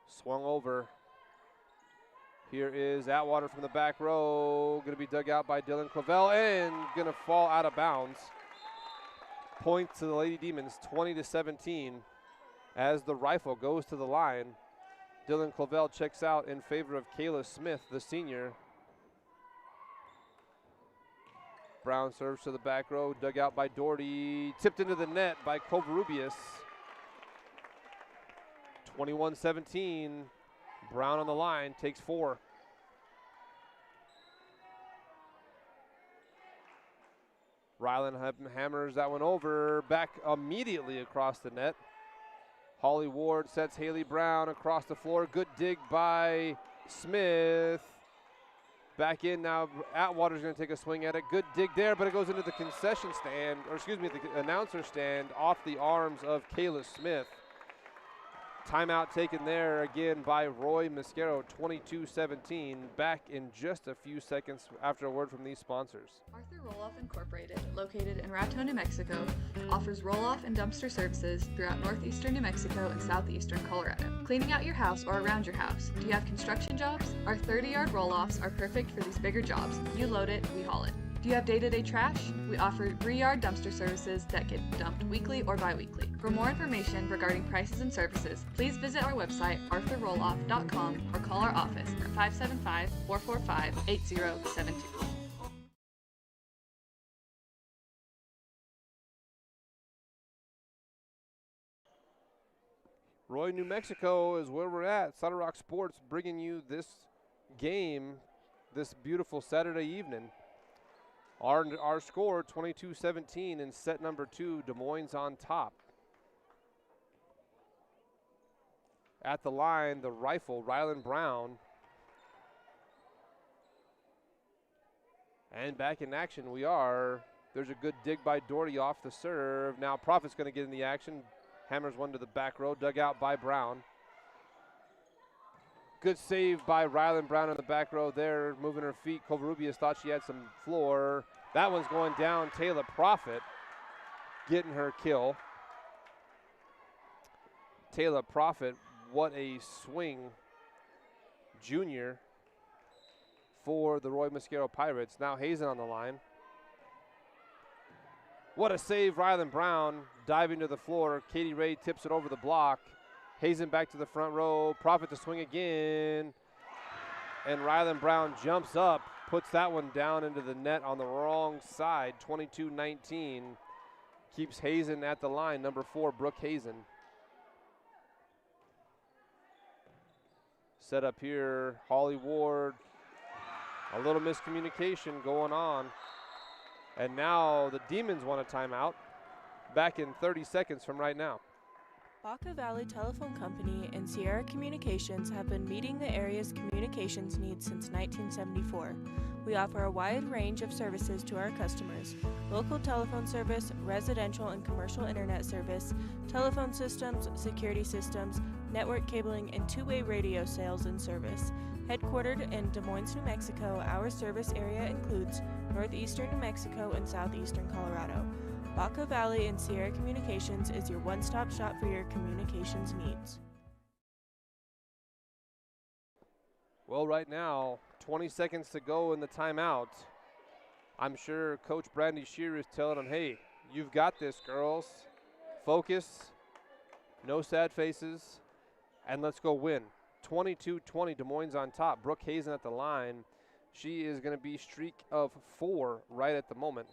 Swung over. Here is Atwater from the back row. Going to be dug out by Dylan Clavel and going to fall out of bounds. Point to the Lady Demons, 20-17. As the rifle goes to the line, Dylan Clavel checks out in favor of Kayla Smith, the senior. Brown serves to the back row, dug out by Doherty, tipped into the net by Covarrubias. 21-17, Brown on the line, takes 4. Ryland hammers that one over, back immediately across the net. Holly Ward sets Haley Brown across the floor, good dig by Smith. Back in now, Atwater's going to take a swing at it. Good dig there, but it goes into the concession stand, or excuse me, the announcer stand off the arms of Kayla Smith. Timeout taken there again by Roy Mosquero, 22-17. Back in just a few seconds after a word from these sponsors. Arthur Roll-Off Incorporated, located in Raton, New Mexico, offers roll-off and dumpster services throughout northeastern New Mexico and southeastern Colorado. Cleaning out your house or around your house. Do you have construction jobs? Our 30-yard roll-offs are perfect for these bigger jobs. You load it, we haul it. Do you have day-to-day trash? We offer 3-yard dumpster services that get dumped weekly or bi-weekly. For more information regarding prices and services, please visit our website, arthurrolloff.com, or call our office at 575-445-8072. Roy, New Mexico is where we're at. Saddle Rock Sports bringing you this game this beautiful Saturday evening. Our score, 22-17 in set number 2, Des Moines on top. At the line, the rifle, Ryland Brown. And back in action we are. There's a good dig by Doherty off the serve. Now Profit's going to get in the action. Hammers one to the back row, dug out by Brown. Good save by Ryland Brown in the back row there, moving her feet. Covarrubias thought she had some floor. That one's going down. Taylor Profit getting her kill. Taylor Profit, what a swing. Junior for the Roy Mosquero Pirates. Now Hazen on the line. What a save, Ryland Brown diving to the floor. Katie Ray tips it over the block. Hazen back to the front row. Profit to swing again. And Ryland Brown jumps up, puts that one down into the net on the wrong side. 22-19. Keeps Hazen at the line. Number 4, Brooke Hazen. Set up here, Holly Ward. A little miscommunication going on. And now the Demons want a timeout. Back in 30 seconds from right now. Baca Valley Telephone Company and Sierra Communications have been meeting the area's communications needs since 1974. We offer a wide range of services to our customers: local telephone service, residential and commercial internet service, telephone systems, security systems, network cabling, and two-way radio sales and service. Headquartered in Des Moines, New Mexico, our service area includes northeastern New Mexico and southeastern Colorado. Baca Valley and Sierra Communications is your one-stop shop for your communications needs. Well, right now, 20 seconds to go in the timeout. I'm sure Coach Brandy Shear is telling them, hey, you've got this, girls. Focus, no sad faces, and let's go win. 22-20, Des Moines on top. Brooke Hazen at the line. She is going to be streak of 4 right at the moment.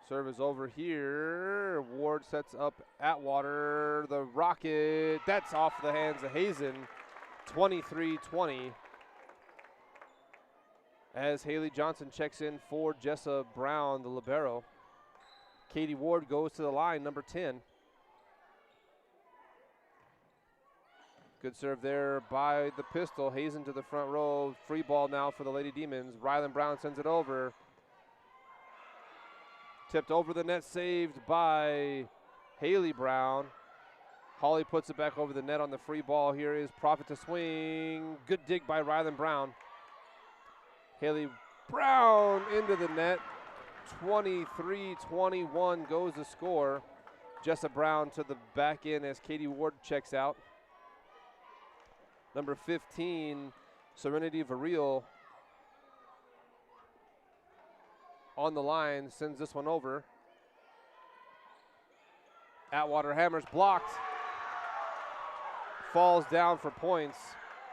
Serve is over here. Ward sets up Atwater. The rocket, that's off the hands of Hazen. 23-20. As Haley Johnson checks in for Jessa Brown, the libero. Katie Ward goes to the line, number 10. Good serve there by the pistol. Hazen to the front row. Free ball now for the Lady Demons. Rylan Brown sends it over. Tipped over the net, saved by Haley Brown. Holly puts it back over the net on the free ball. Here is Profit to swing. Good dig by Rylan Brown. Haley Brown into the net. 23-21 goes the score. Jessa Brown to the back end as Katie Ward checks out. Number 15, Serenity Varil on the line, sends this one over. Atwater hammers, blocked. Falls down for points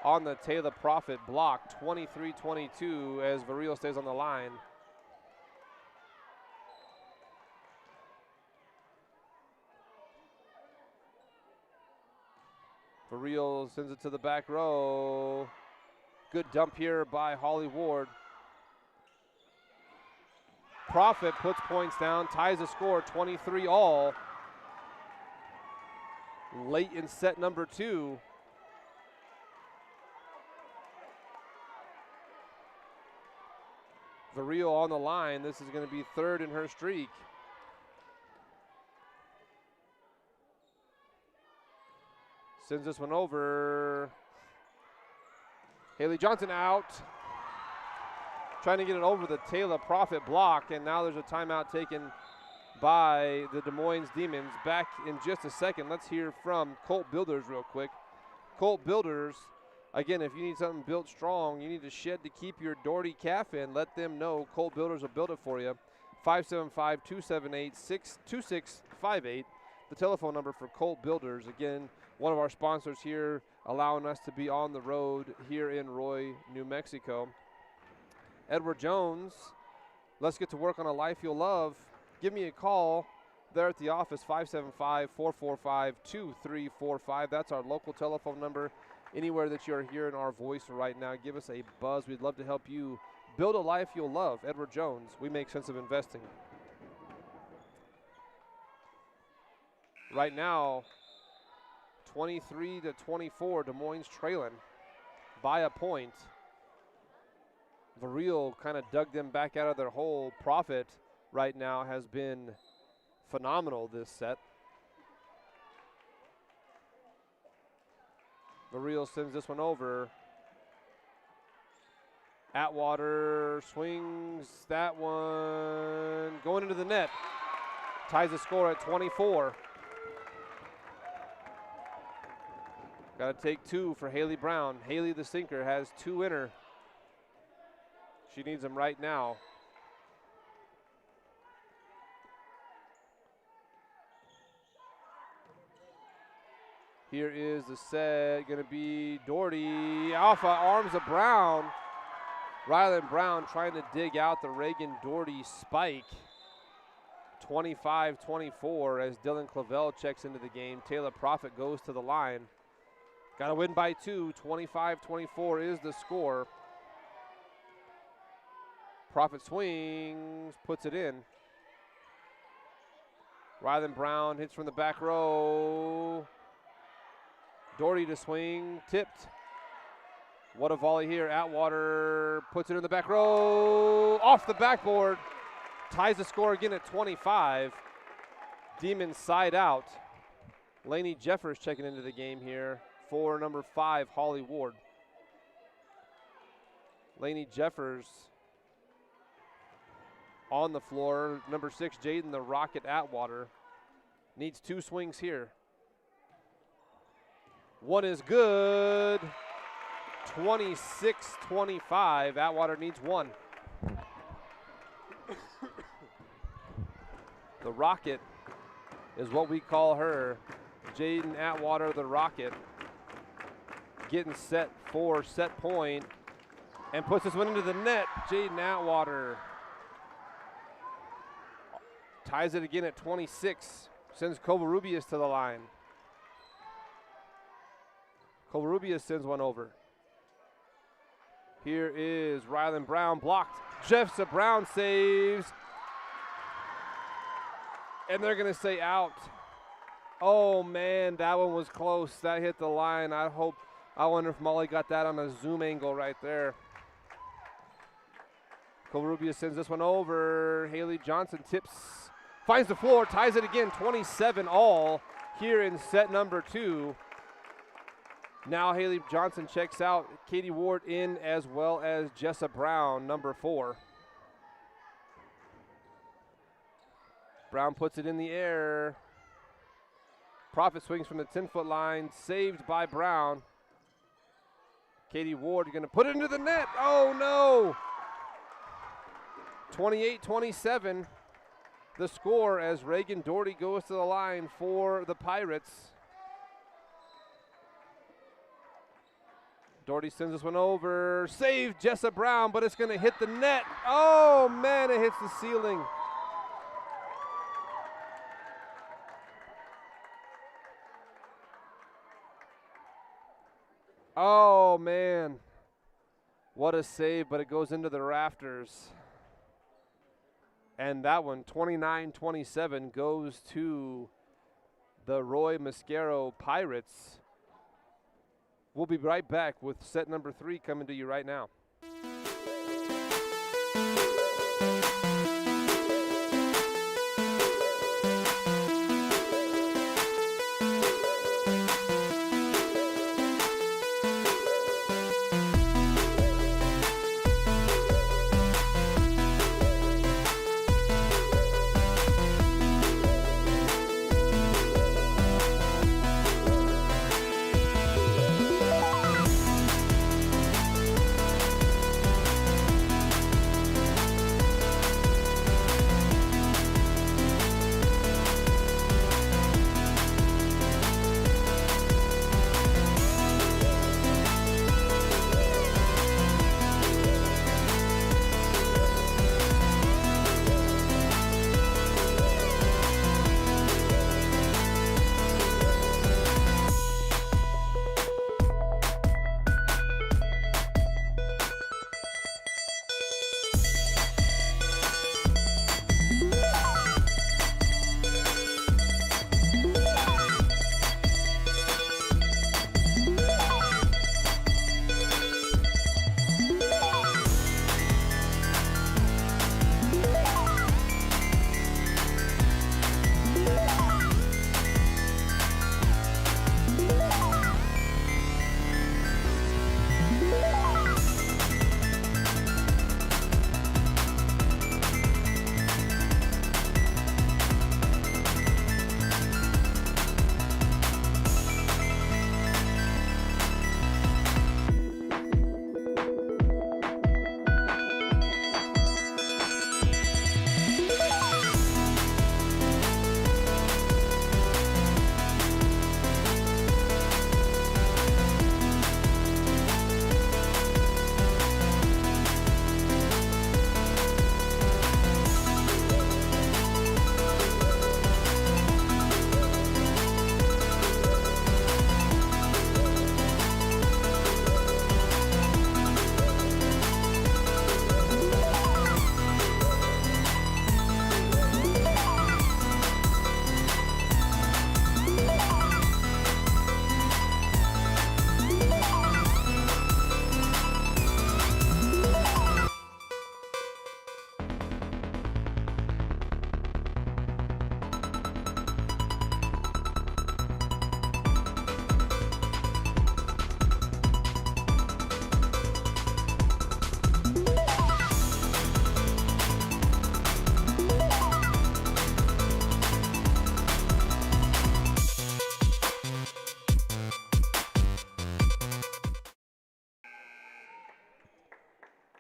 on the Taylor Profit block. 23-22 as Varil stays on the line. Varil sends it to the back row. Good dump here by Holly Ward. Profit puts points down, ties the score 23-all. Late in set number 2. Varil on the line. This is going to be third in her streak. Sends this one over. Haley Johnson out. Trying to get it over the Taylor Profit block, and now there's a timeout taken by the Des Moines Demons. Back in just a second. Let's hear from Colt Builders real quick. Colt Builders, again, if you need something built strong, you need a shed to keep your Doherty calf in, let them know. Colt Builders will build it for you. 575-278-2658. The telephone number for Colt Builders. Again, one of our sponsors here, allowing us to be on the road here in Roy, New Mexico. Edward Jones, let's get to work on a life you'll love. Give me a call there at the office, 575-445-2345. That's our local telephone number. Anywhere that you're hearing our voice right now, give us a buzz. We'd love to help you build a life you'll love. Edward Jones, we make sense of investing. Right now, 23-24, Des Moines trailing by a point. Varil kind of dug them back out of their hole. Profit right now has been phenomenal this set. Varil sends this one over. Atwater swings that one, going into the net. Ties the score at 24. Got to take 2 for Haley Brown. Haley the sinker has 2 in her. She needs them right now. Here is the set, going to be Doherty off of arms of Brown. Rylan Brown trying to dig out the Reagan Doherty spike. 25-24 as Dylan Clavel checks into the game. Taylor Profit goes to the line. Got to win by 2. 25-24 is the score. Profit swings, puts it in. Rylan Brown hits from the back row. Doherty to swing, tipped. What a volley here. Atwater puts it in the back row. Off the backboard. Ties the score again at 25. Demons side out. Lainey Jeffers checking into the game here for number 5, Holly Ward. Lainey Jeffers on the floor. Number 6, Jaden the Rocket Atwater. Needs 2 swings here. One is good. 26-25. Atwater needs 1. The Rocket is what we call her. Jaden Atwater, the Rocket. Getting set for set point and puts this one into the net. Jaden Atwater ties it again at 26, sends Covarrubias to the line. Covarrubias sends one over. Here is Rylan Brown, blocked. Jessa Brown saves. And they're going to say out. Oh, man, that one was close. That hit the line. I wonder if Molly got that on a zoom angle right there. Covarrubias sends this one over. Haley Johnson tips, finds the floor, ties it again, 27 all here in set number 2. Now Haley Johnson checks out. Katie Ward in, as well as Jessa Brown, number 4. Brown puts it in the air. Profit swings from the 10-foot line, saved by Brown. Katie Ward going to put it into the net. Oh, no. 28-27, the score as Reagan Doherty goes to the line for the Pirates. Doherty sends this one over. Save Jessa Brown, but it's going to hit the net. Oh, man, it hits the ceiling. Oh, man. What a save, but it goes into the rafters. And that one, 29-27, goes to the Moines Mosquero Pirates. We'll be right back with set number 3 coming to you right now.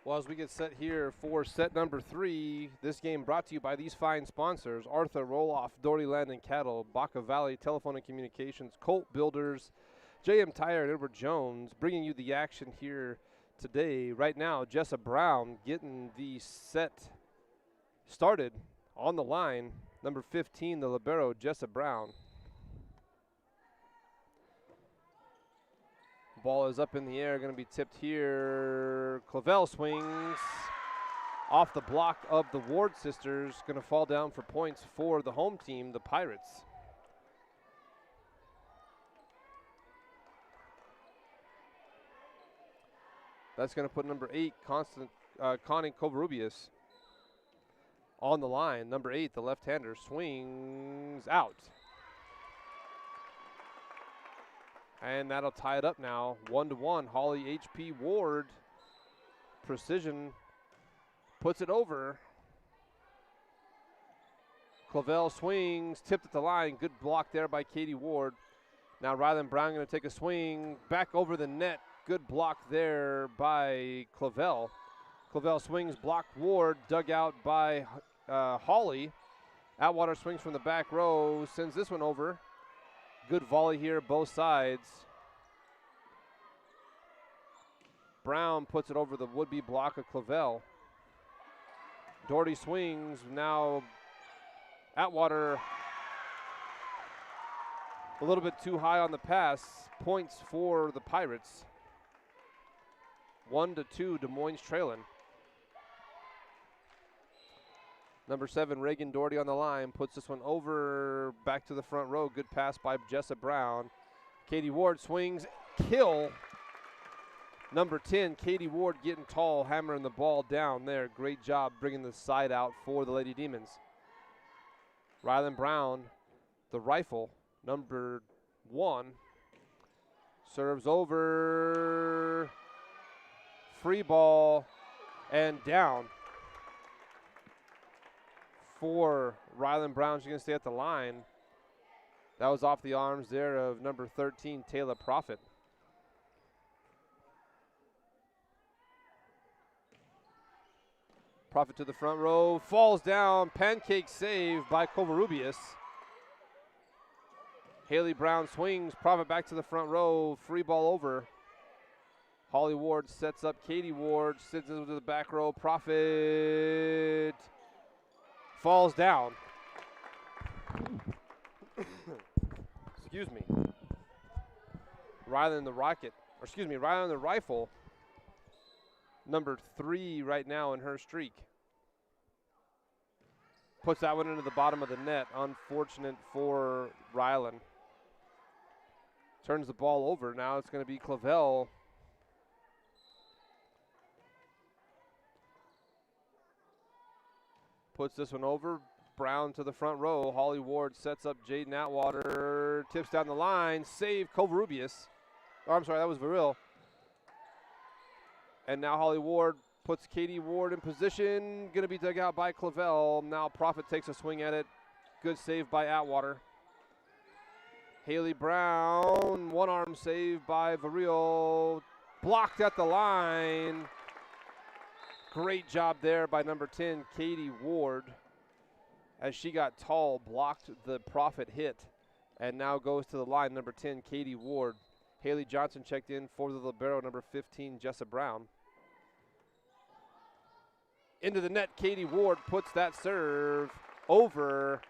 Well, as we get set here for set number 3, this game brought to you by these fine sponsors: Arthur Roloff, Doherty Land and Cattle, Baca Valley Telephone and Communications, Colt Builders, JM Tire, and Edward Jones, bringing you the action here today. Right now, Jessa Brown getting the set started on the line Number 15, the libero, Jessa Brown. Ball is up in the air, going to be tipped here. Clavel swings off the block of the Ward sisters, going to fall down for points for the home team, the Pirates. That's going to put number 8, Connie Covarrubias, on the line. Number 8, the left-hander, swings out. And that'll tie it up now, 1-1. Holly H.P. Ward, precision, puts it over. Clavel swings, tipped at the line. Good block there by Katie Ward. Now Rylan Brown going to take a swing back over the net. Good block there by Clavel. Clavel swings, blocked Ward, dug out by Holly. Atwater swings from the back row, sends this one over. Good volley here, both sides. Brown puts it over the would-be block of Clavel. Doherty swings, now Atwater a little bit too high on the pass. Points for the Pirates. 1-2, Des Moines trailing. Number 7, Reagan Doherty on the line, puts this one over, back to the front row. Good pass by Jessa Brown. Katie Ward swings, kill. Number 10, Katie Ward getting tall, hammering the ball down there. Great job bringing the side out for the Lady Demons. Rylan Brown, the rifle, number 1, serves over, free ball, and down. For Rylan Brown, she's going to stay at the line. That was off the arms there of number 13, Taylor Profit. Profit to the front row, falls down, pancake save by Covarrubias. Haley Brown swings, Profit back to the front row, free ball over. Holly Ward sets up Katie Ward, sends it to the back row, Profit falls down. Excuse me. Rylan the Rocket, or excuse me, Rylan the Rifle, number 3 right now in her streak. Puts that one into the bottom of the net. Unfortunate for Rylan. Turns the ball over. Now it's going to be Clavel. Puts this one over. Brown to the front row. Holly Ward sets up Jaden Atwater. Tips down the line. Save Covarrubias. Oh, I'm sorry, that was Varil. And now Holly Ward puts Katie Ward in position. Going to be dug out by Clavel. Now Profit takes a swing at it. Good save by Atwater. Haley Brown, one arm save by Varil. Blocked at the line. Great job there by number 10, Katie Ward. As she got tall, blocked the Profit hit. And now goes to the line, number 10, Katie Ward. Haley Johnson checked in for the libero, number 15, Jessa Brown. Into the net, Katie Ward puts that serve over.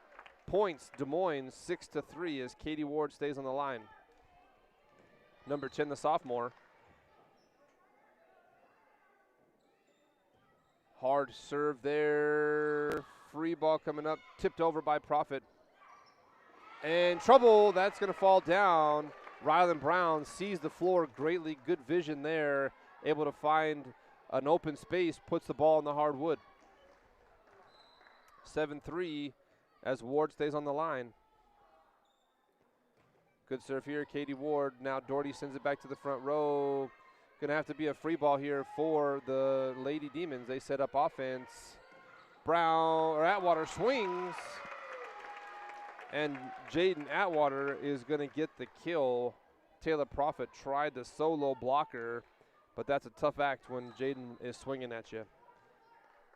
Points, Des Moines 6-3 as Katie Ward stays on the line. Number 10, the sophomore. Hard serve there. Free ball coming up, tipped over by Profit. And trouble, that's going to fall down. Rylan Brown sees the floor greatly. Good vision there. Able to find an open space, puts the ball in the hard wood. 7-3 as Ward stays on the line. Good serve here, Katie Ward. Now Doherty sends it back to the front row. Going to have to be a free ball here for the Lady Demons. They set up offense. Atwater swings. And Jaden Atwater is going to get the kill. Taylor Profit tried the solo blocker, but that's a tough act when Jaden is swinging at you.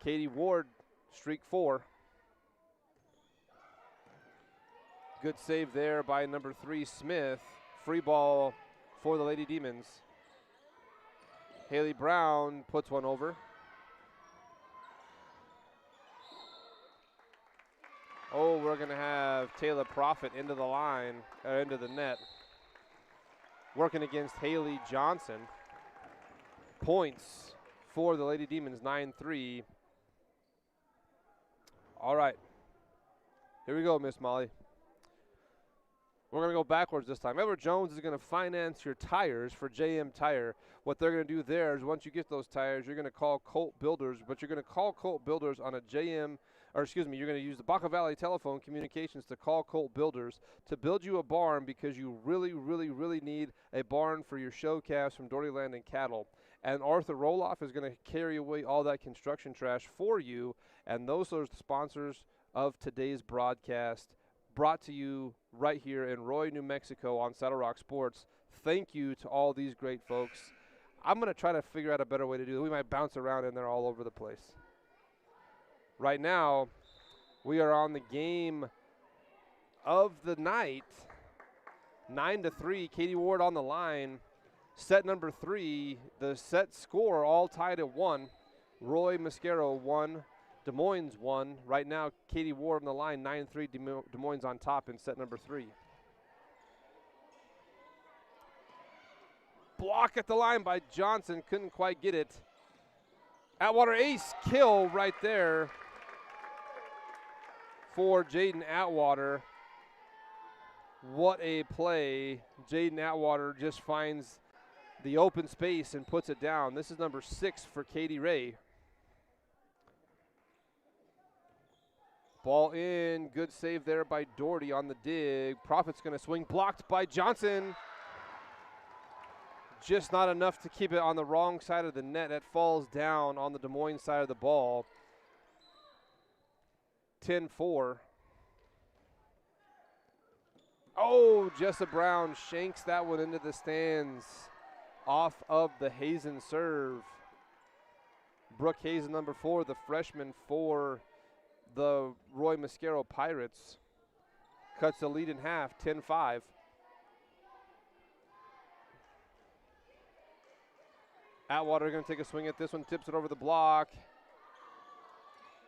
Katie Ward, streak 4. Good save there by number 3, Smith. Free ball for the Lady Demons. Haley Brown puts one over. Oh, we're going to have Taylor Profit into the line, into the net. Working against Haley Johnson. Points for the Lady Demons, 9-3. All right. Here we go, Miss Molly. We're going to go backwards this time. Edward Jones is going to finance your tires for JM Tire. What they're going to do there is once you get those tires, you're going to call Colt Builders, but you're going to call Colt Builders on a you're going to use the Baca Valley Telephone Communications to call Colt Builders to build you a barn because you really, really, really need a barn for your show calves from Doherty Land and cattle. And Arthur Roloff is going to carry away all that construction trash for you, and those are the sponsors of today's broadcast, brought to you right here in Roy, New Mexico on Saddle Rock Sports. Thank you to all these great folks. I'm going to try to figure out a better way to do it. We might bounce around in there all over the place. Right now, we are on the game of the night, 9-3. Katie Ward on the line. Set number 3, the set score all tied at 1. Roy Mosquero 1, Des Moines 1. Right now, Katie Ward on the line, 9-3, Des Moines on top in set number 3. Block at the line by Johnson, couldn't quite get it. Atwater ace kill right there for Jaden Atwater. What a play. Jaden Atwater just finds the open space and puts it down. This is number 6 for Katie Ray. Ball in, good save there by Doherty on the dig. Profit's gonna swing, blocked by Johnson. Just not enough to keep it on the wrong side of the net. That falls down on the Des Moines side of the ball. 10-4. Oh, Jessa Brown shanks that one into the stands off of the Hazen serve. Brooke Hazen, number 4, the freshman for the Roy Mosquero Pirates, cuts the lead in half, 10-5. Atwater going to take a swing at this one, tips it over the block.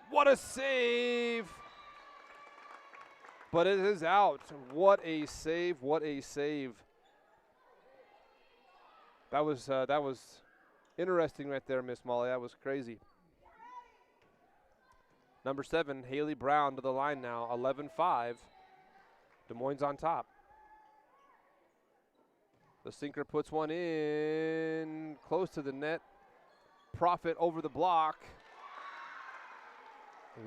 What a save! But it is out. What a save, what a save. That was interesting right there, Miss Molly. That was crazy. Number 7, Haley Brown to the line now, 11-5. Des Moines on top. The sinker puts one in, close to the net. Profit over the block.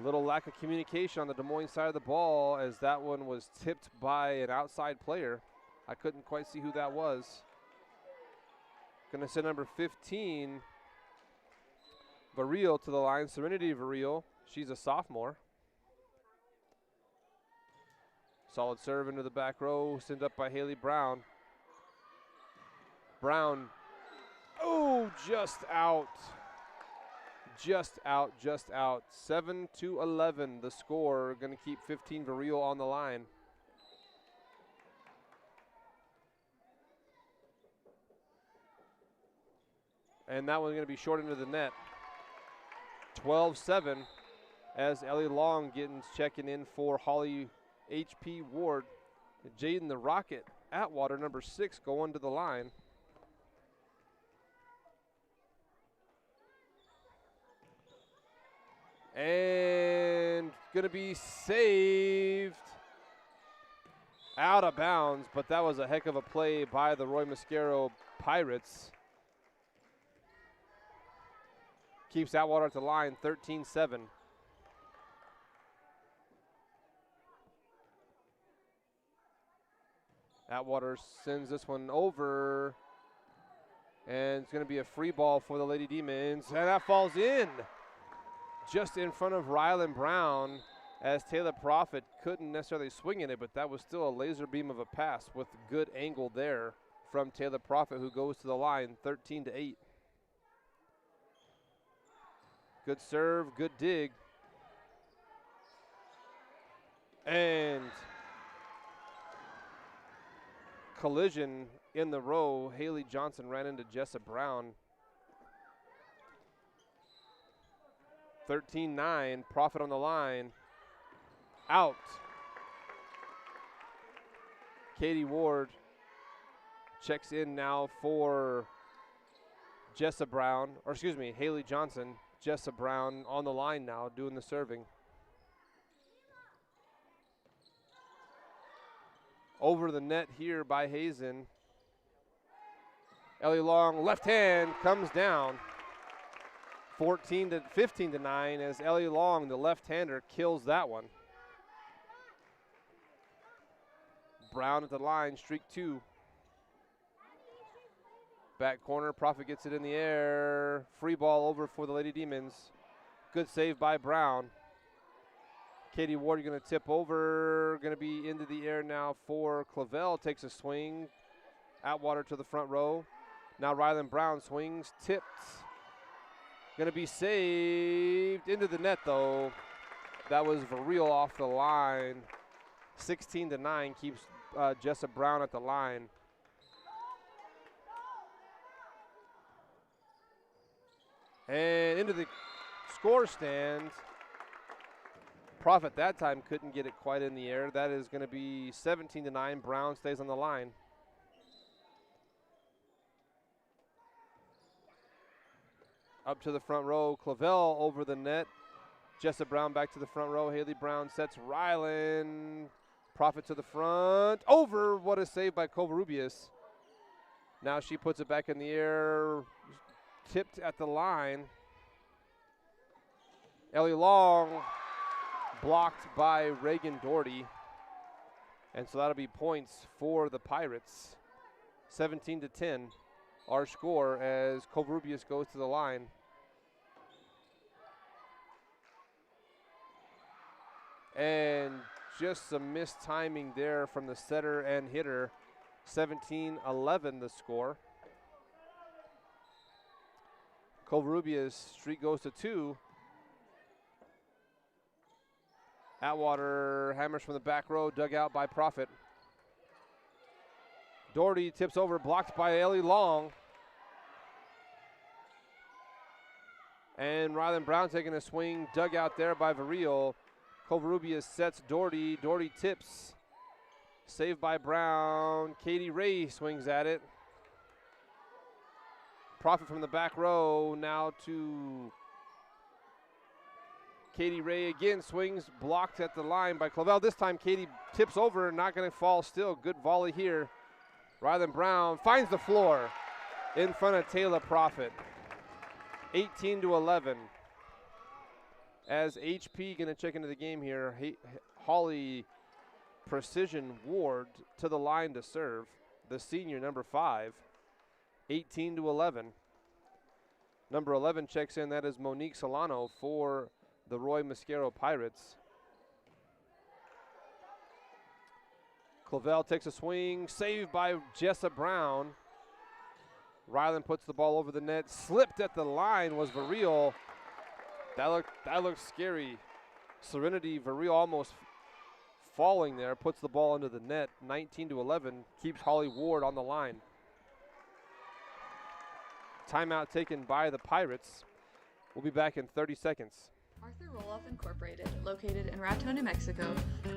A little lack of communication on the Des Moines side of the ball as that one was tipped by an outside player. I couldn't quite see who that was. Going to send number 15, Vareel to the line. Serenity Vareel. She's a sophomore. Solid serve into the back row, sent up by Haley Brown. Brown, oh, just out. Just out, just out. 7-11, the score. Going to keep 15 Vareel on the line. And that one's going to be short into the net. 12-7 as Ellie Long checking in for Holly H.P. Ward. Jaden the Rocket Atwater, number 6, going to the line. And going to be saved out of bounds, but that was a heck of a play by the Roy Mosquero Pirates. Keeps Atwater at the line, 13-7. Atwater sends this one over, and it's going to be a free ball for the Lady Demons, and that falls in just in front of Rylan Brown as Taylor Profit couldn't necessarily swing in it, but that was still a laser beam of a pass with good angle there from Taylor Profit, who goes to the line, 13-8. Good serve, good dig. And collision in the row. Haley Johnson ran into Jessa Brown. 13-9, Profit on the line. Out. Katie Ward checks in now for Haley Johnson. Jessa Brown on the line now doing the serving. Over the net here by Hazen. Ellie Long, left hand, comes down. 15 to 9 as Ellie Long, the left-hander, kills that one. Brown at the line, streak 2. Back corner, Prophet gets it in the air. Free ball over for the Lady Demons. Good save by Brown. Katie Ward going to tip over, going to be into the air now for Clavel. Takes a swing. Atwater to the front row. Now Rylan Brown swings, tipped. Going to be saved. Into the net though. That was Vareel off the line. 16 to 9 keeps Jessa Brown at the line. And into the score stand. Prophet that time couldn't get it quite in the air. That is going to be 17 to 9. Brown stays on the line. Up to the front row. Clavel over the net. Jessa Brown back to the front row. Haley Brown sets Rylan. Prophet to the front. Over. What a save by Covarrubias. Now she puts it back in the air. Tipped at the line. Ellie Long blocked by Reagan Doherty. And so that'll be points for the Pirates. 17 to 10. Our score as Covarrubias goes to the line. And just some missed timing there from the setter and hitter. 17-11 the score. Covarrubias streak goes to 2. Atwater hammers from the back row, dug out by Prophet. Doherty tips over, blocked by Ellie Long. And Rylan Brown taking a swing, dug out there by Vareel. Covarrubias sets Doherty. Doherty tips. Saved by Brown. Katie Ray swings at it. Prophet from the back row now to Katie Ray again, swings, blocked at the line by Clavel. This time Katie tips over, not going to fall still. Good volley here. Rylan Brown finds the floor in front of Taylor Prophet. 18 to 11. As HP going to check into the game here, Holly Precision Ward to the line to serve. The senior, number 5. 18 to 11. Number 11 checks in. That is Monique Solano for the Moines Mosquero Pirates. Clavel takes a swing. Saved by Jessa Brown. Rylan puts the ball over the net. Slipped at the line was Vareel. That looked scary. Serenity Vareel almost falling there. Puts the ball into the net. 19 to 11. Keeps Holly Ward on the line. Timeout taken by the Pirates. We'll be back in 30 seconds. Arthur Roll-Off Incorporated, located in Raton, New Mexico,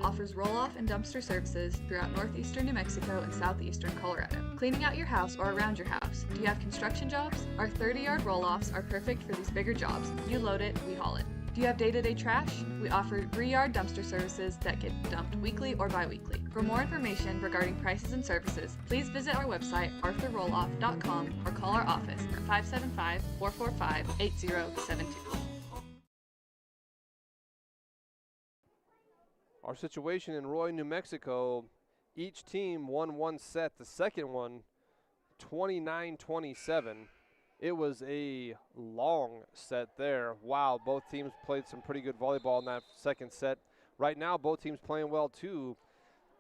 offers roll-off and dumpster services throughout northeastern New Mexico and southeastern Colorado. Cleaning out your house or around your house. Do you have construction jobs? Our 30-yard roll-offs are perfect for these bigger jobs. You load it, we haul it. Do you have day-to-day trash? We offer 3-yard dumpster services that get dumped weekly or bi-weekly. For more information regarding prices and services, please visit our website, arthurrolloff.com, or call our office at 575-445-8072. Our situation in Roy, New Mexico, each team won one set. The second one, 29-27. It was a long set there. Wow, both teams played some pretty good volleyball in that second set. Right now, both teams playing well too.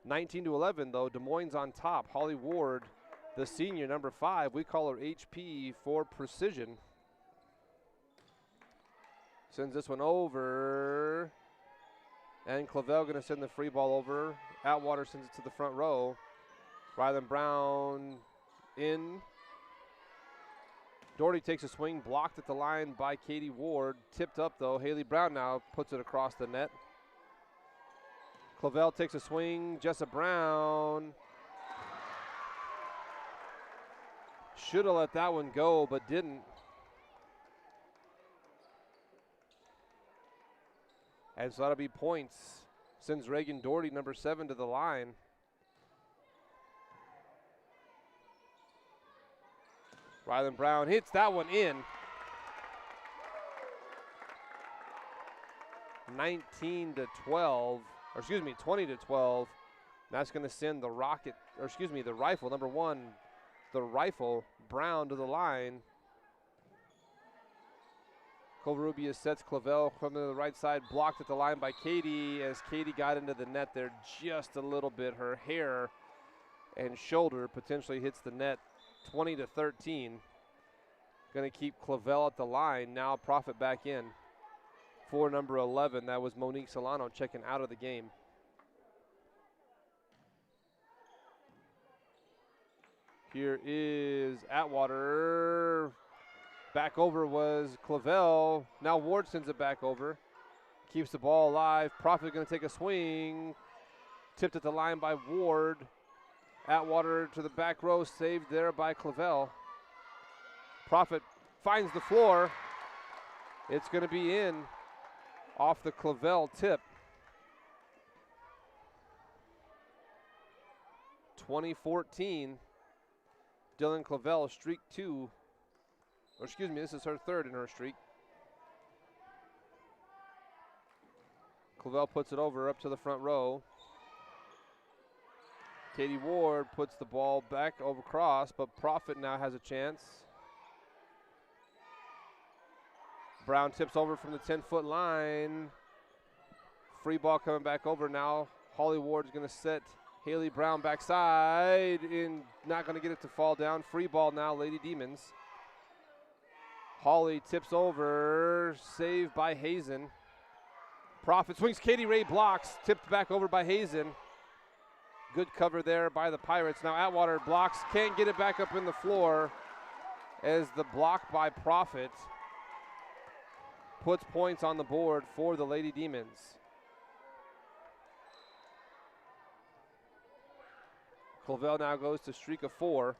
19 to 11 though, Des Moines on top. Holly Ward, the senior, number 5. We call her HP for precision. Sends this one over. And Clavel going to send the free ball over. Atwater sends it to the front row. Rylan Brown in. Doherty takes a swing, blocked at the line by Katie Ward. Tipped up though. Haley Brown now puts it across the net. Clavel takes a swing. Jessa Brown should have let that one go, but didn't. And so that'll be points. Sends Reagan Doherty, number 7, to the line. Rylan Brown hits that one in. 19 to 12, or excuse me, 20 to 12. That's going to send the the rifle, number 1, the rifle, Brown, to the line. Covarrubias sets Clavel from the right side, blocked at the line by Katie. As Katie got into the net there just a little bit, her hair and shoulder potentially hits the net. 20 to 13. Going to keep Clavel at the line. Now Profit back in for number 11. That was Monique Solano checking out of the game. Here is Atwater. Back over was Clavel. Now Ward sends it back over. Keeps the ball alive. Profit going to take a swing. Tipped at the line by Ward. Atwater to the back row, saved there by Clavel. Profit finds the floor. It's going to be in off the Clavel tip. 2014. Dylan Clavel, streak 2. Or excuse me, this is her 3rd in her streak. Clavel puts it over up to the front row. Katie Ward puts the ball back over across, but Profit now has a chance. Brown tips over from the 10-foot line. Free ball coming back over now. Holly Ward's going to set Haley Brown backside, and not going to get it to fall down. Free ball now, Lady Demons. Holly tips over, saved by Hazen. Profit swings, Katie Ray blocks, tipped back over by Hazen. Good cover there by the Pirates. Now Atwater blocks, can't get it back up in the floor as the block by Profit puts points on the board for the Lady Demons. Clavel now goes to streak of 4.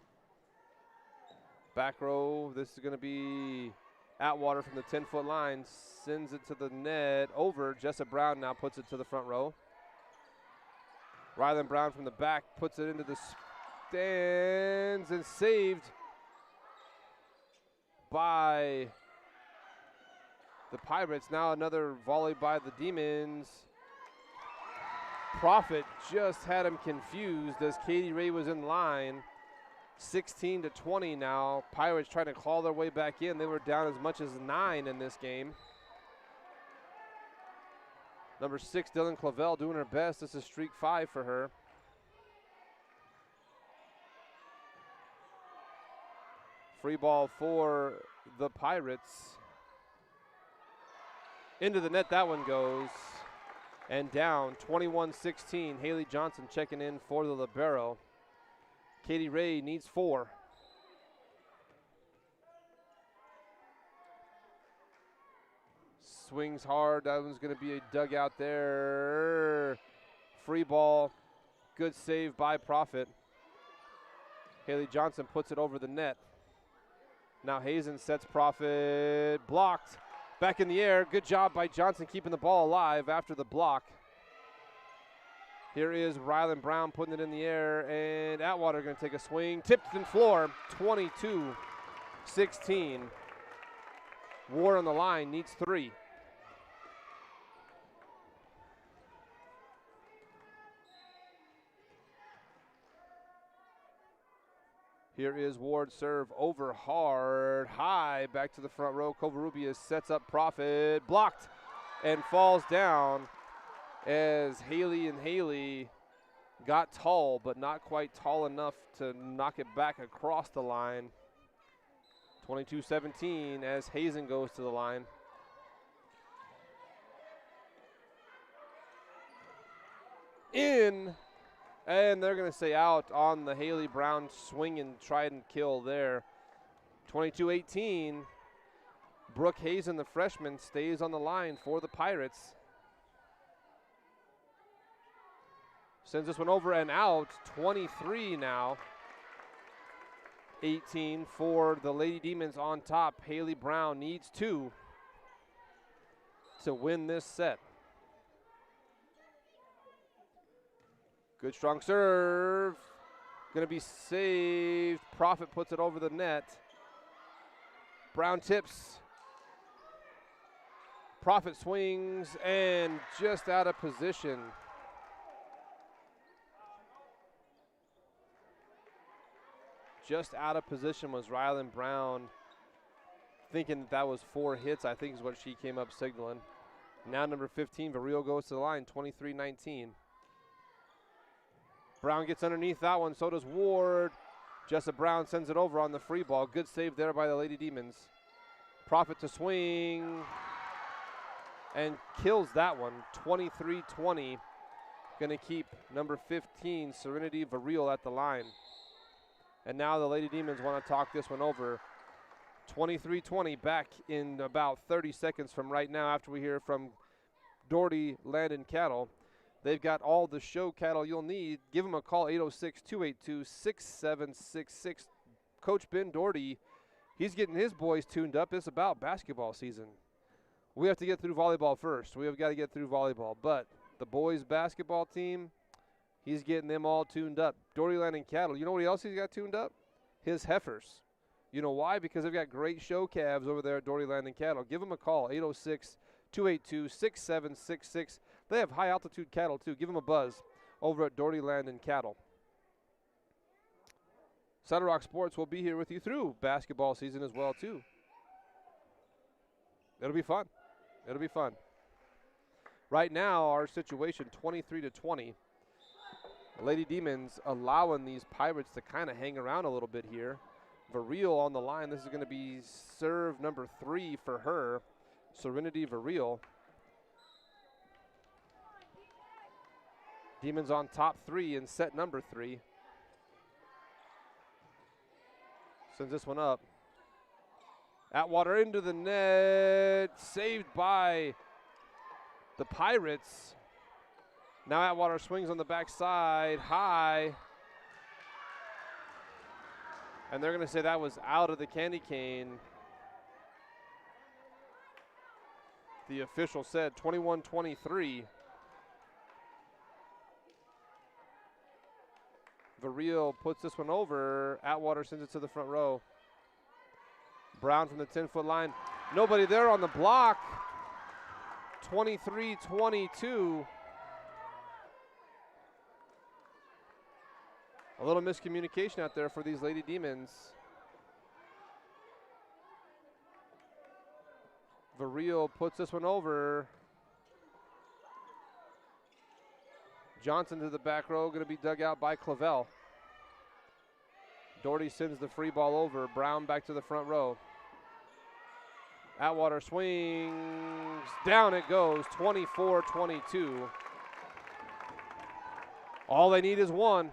Back row, this is going to be Atwater from the 10-foot line, sends it to the net, over. Jessa Brown now puts it to the front row. Rylan Brown from the back puts it into the stands and saved by the Pirates. Now another volley by the Demons. Profit just had him confused as Katie Ray was in line. 16 to 20 now. Pirates trying to claw their way back in. They were down as much as 9 in this game. Number 6, Dylan Clavel, doing her best. This is streak 5 for her. Free ball for the Pirates. Into the net, that one goes. And down, 21-16. Haley Johnson checking in for the libero. Katie Ray needs 4. Swings hard. That one's going to be a dugout there. Free ball. Good save by Profit. Haley Johnson puts it over the net. Now Hazen sets Profit. Blocked. Back in the air. Good job by Johnson keeping the ball alive after the block. Here is Rylan Brown putting it in the air, and Atwater going to take a swing. Tipped in floor, 22-16. Ward on the line, needs 3. Here is Ward serve over hard, high, back to the front row. Covarrubias sets up Profit, blocked, and falls down. As Haley got tall, but not quite tall enough to knock it back across the line. 22-17 as Hazen goes to the line. In, and they're going to say out on the Haley Brown swing and try and kill there. 22-18. Brooke Hazen, the freshman, stays on the line for the Pirates. Sends this one over and out. 23 now. 18 for the Lady Demons on top. Haley Brown needs 2 to win this set. Good strong serve. Going to be saved. Profit puts it over the net. Brown tips. Profit swings and just out of position. Just out of position was Rylan Brown, thinking that was 4 hits, I think is what she came up signaling. Now number 15, Varillo goes to the line, 23-19. Brown gets underneath that one, so does Ward. Jessa Brown sends it over on the free ball. Good save there by the Lady Demons. Profit to swing and kills that one, 23-20. Gonna keep number 15, Serenity Varillo, at the line. And now the Lady Demons want to talk this one over. 23-20, back in about 30 seconds from right now after we hear from Doherty Land and Cattle. They've got all the show cattle you'll need. Give them a call, 806-282-6766. Coach Ben Doherty, he's getting his boys tuned up. It's about basketball season. We have to get through volleyball first. We have got to get through volleyball. But the boys basketball team, he's getting them all tuned up. Doherty Land and Cattle, you know what else he's got tuned up? His heifers. You know why? Because they've got great show calves over there at Doherty Land and Cattle. Give them a call, 806-282-6766. They have high altitude cattle too. Give them a buzz over at Doherty Land and Cattle. Saddle Rock Sports will be here with you through basketball season as well too. It'll be fun. It'll be fun. Right now, our situation 23-20. Lady Demons allowing these Pirates to kind of hang around a little bit here. Varillo on the line. This is going to be serve number 3 for her. Serenity Varillo. Demons on top 3 in set number 3. Sends this one up. Atwater into the net. Saved by the Pirates. Now Atwater swings on the backside. High. And they're going to say that was out of the candy cane. The official said 21-23. Varillo puts this one over. Atwater sends it to the front row. Brown from the 10-foot line. Nobody there on the block. 23-22. A little miscommunication out there for these Lady Demons. Varillo puts this one over. Johnson to the back row, going to be dug out by Clavel. Doherty sends the free ball over. Brown back to the front row. Atwater swings. Down it goes, 24-22. All they need is one.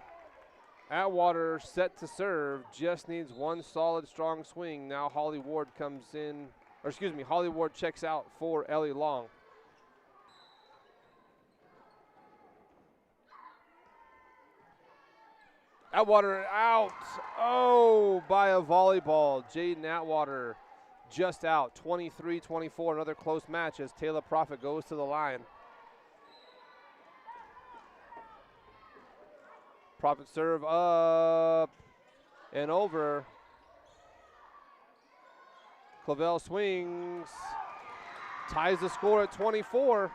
Atwater set to serve, just needs one solid, strong swing. Now Holly Ward comes in, or excuse me, Holly Ward checks out for Ellie Long. Atwater out. Oh, by a volleyball. Jaden Atwater just out. 23-24, another close match as Taylor Profit goes to the line. Profit serve up and over. Clavel swings. Ties the score at 24.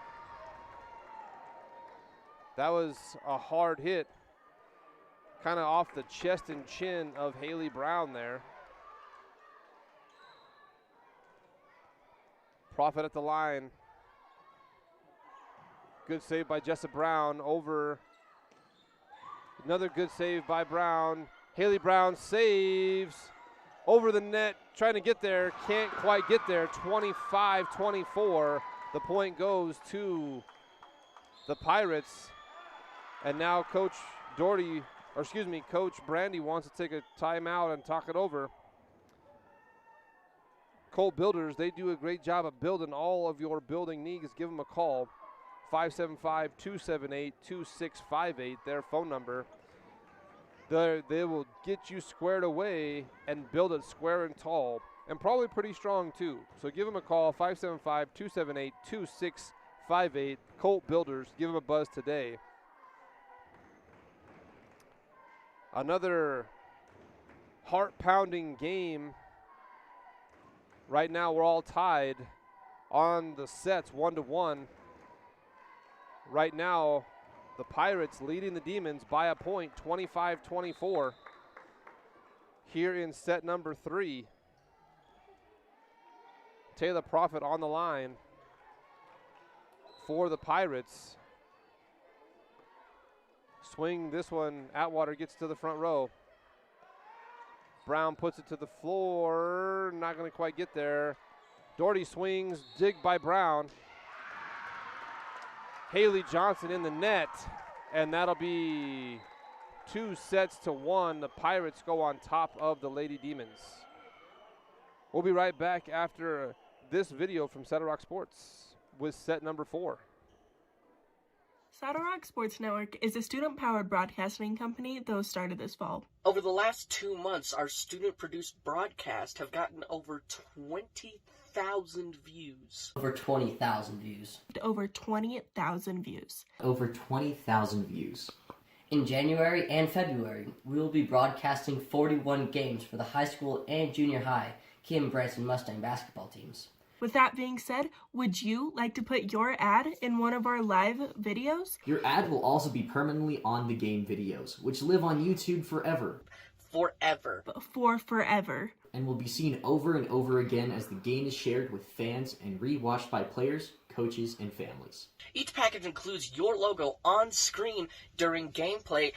That was a hard hit. Kind of off the chest and chin of Haley Brown there. Profit at the line. Good save by Jessa Brown over. Another good save by Brown. Haley Brown saves over the net, trying to get there. Can't quite get there. 25-24. The point goes to the Pirates. And now Coach Doherty, or excuse me, Coach Brandy wants to take a timeout and talk it over. Colt Builders, they do a great job of building all of your building needs. Give them a call. 575-278-2658, their phone number. They will get you squared away and build it square and tall, and probably pretty strong too. So give them a call, 575-278-2658. Colt Builders, give them a buzz today. Another heart-pounding game. Right now we're all tied on the sets 1-1. Right now the Pirates leading the Demons by a point, 25-24. Here in set number 3. Taylor Profit on the line for the Pirates. Swing this one, Atwater gets to the front row. Brown puts it to the floor, not going to quite get there. Doherty swings, dig by Brown. Haley Johnson in the net, and that'll be 2-1. The Pirates go on top of the Lady Demons. We'll be right back after this video from Saddle Rock Sports with set number 4. Saddle Rock Sports Network is a student-powered broadcasting company that was started this fall. Over the last 2 months, our student-produced broadcasts have gotten over 20,000 views. Over 20,000 views. Over 20,000 views. Over 20,000 views. In January and February, we will be broadcasting 41 games for the high school and junior high Kim Branson Mustang basketball teams. With that being said, would you like to put your ad in one of our live videos? Your ad will also be permanently on the game videos, which live on YouTube forever. Forever. For forever. And will be seen over and over again as the game is shared with fans and re-watched by players, coaches, and families. Each package includes your logo on screen during gameplay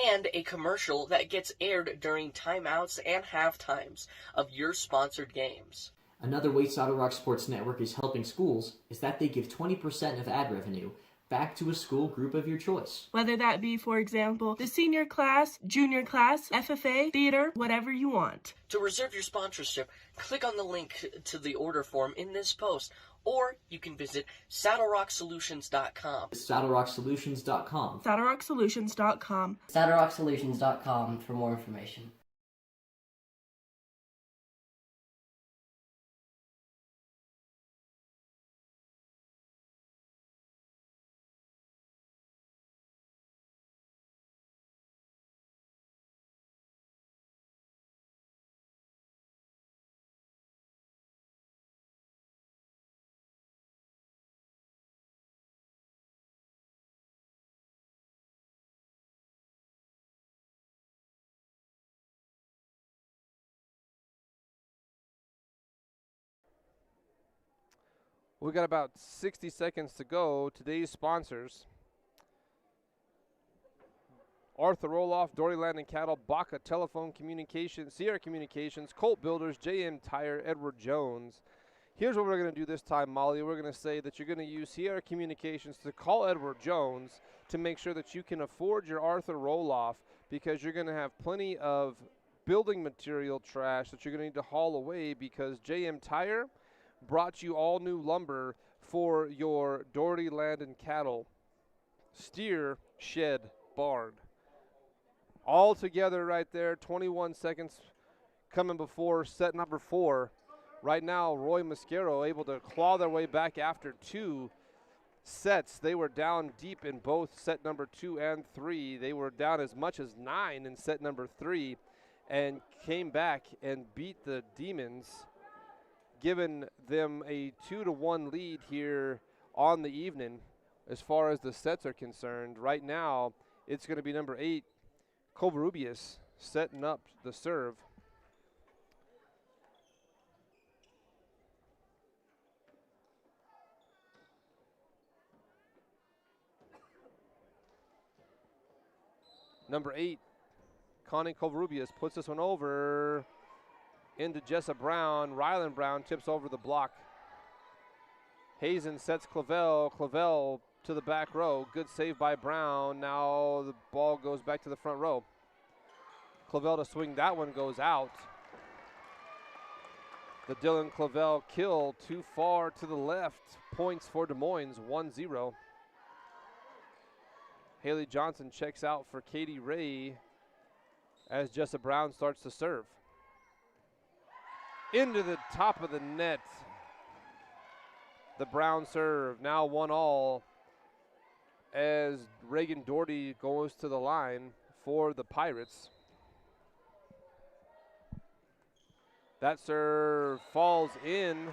and a commercial that gets aired during timeouts and halftimes of your sponsored games. Another way Saddle Rock Sports Network is helping schools is that they give 20% of ad revenue back to a school group of your choice. Whether that be, for example, the senior class, junior class, FFA, theater, whatever you want. To reserve your sponsorship, click on the link to the order form in this post, or you can visit SaddleRockSolutions.com. SaddleRockSolutions.com. SaddleRockSolutions.com. SaddleRockSolutions.com for more information. We've got about 60 seconds to go. Today's sponsors: Arthur Roloff, Dory Land and Cattle, Baca Telephone Communications, Sierra Communications, Colt Builders, JM Tire, Edward Jones. Here's what we're going to do this time, Molly. We're going to say that you're going to use Sierra Communications to call Edward Jones to make sure that you can afford your Arthur Roloff, because you're going to have plenty of building material trash that you're going to need to haul away, because JM Tire brought you all new lumber for your Doherty Land and Cattle steer shed barn. All together right there, 21 seconds coming before set number 4. Right now, Roy Mosquero able to claw their way back after 2 sets. They were down deep in both set number 2 and 3. They were down as much as 9 in set number 3 and came back and beat the Demons, giving them a 2-1 lead here on the evening as far as the sets are concerned. Right now, it's going to be number 8, Covarrubias, setting up the serve. Number 8, Connie Covarrubias, puts this one over into Jessa Brown. Rylan Brown tips over the block. Hazen sets Clavel. Clavel to the back row. Good save by Brown. Now the ball goes back to the front row. Clavel to swing. That one goes out. The Dylan Clavel kill too far to the left. Points for Des Moines, 1-0. Haley Johnson checks out for Katie Ray as Jessa Brown starts to serve. Into the top of the net. The Brown serve, now 1-all as Reagan Doherty goes to the line for the Pirates. That serve falls in,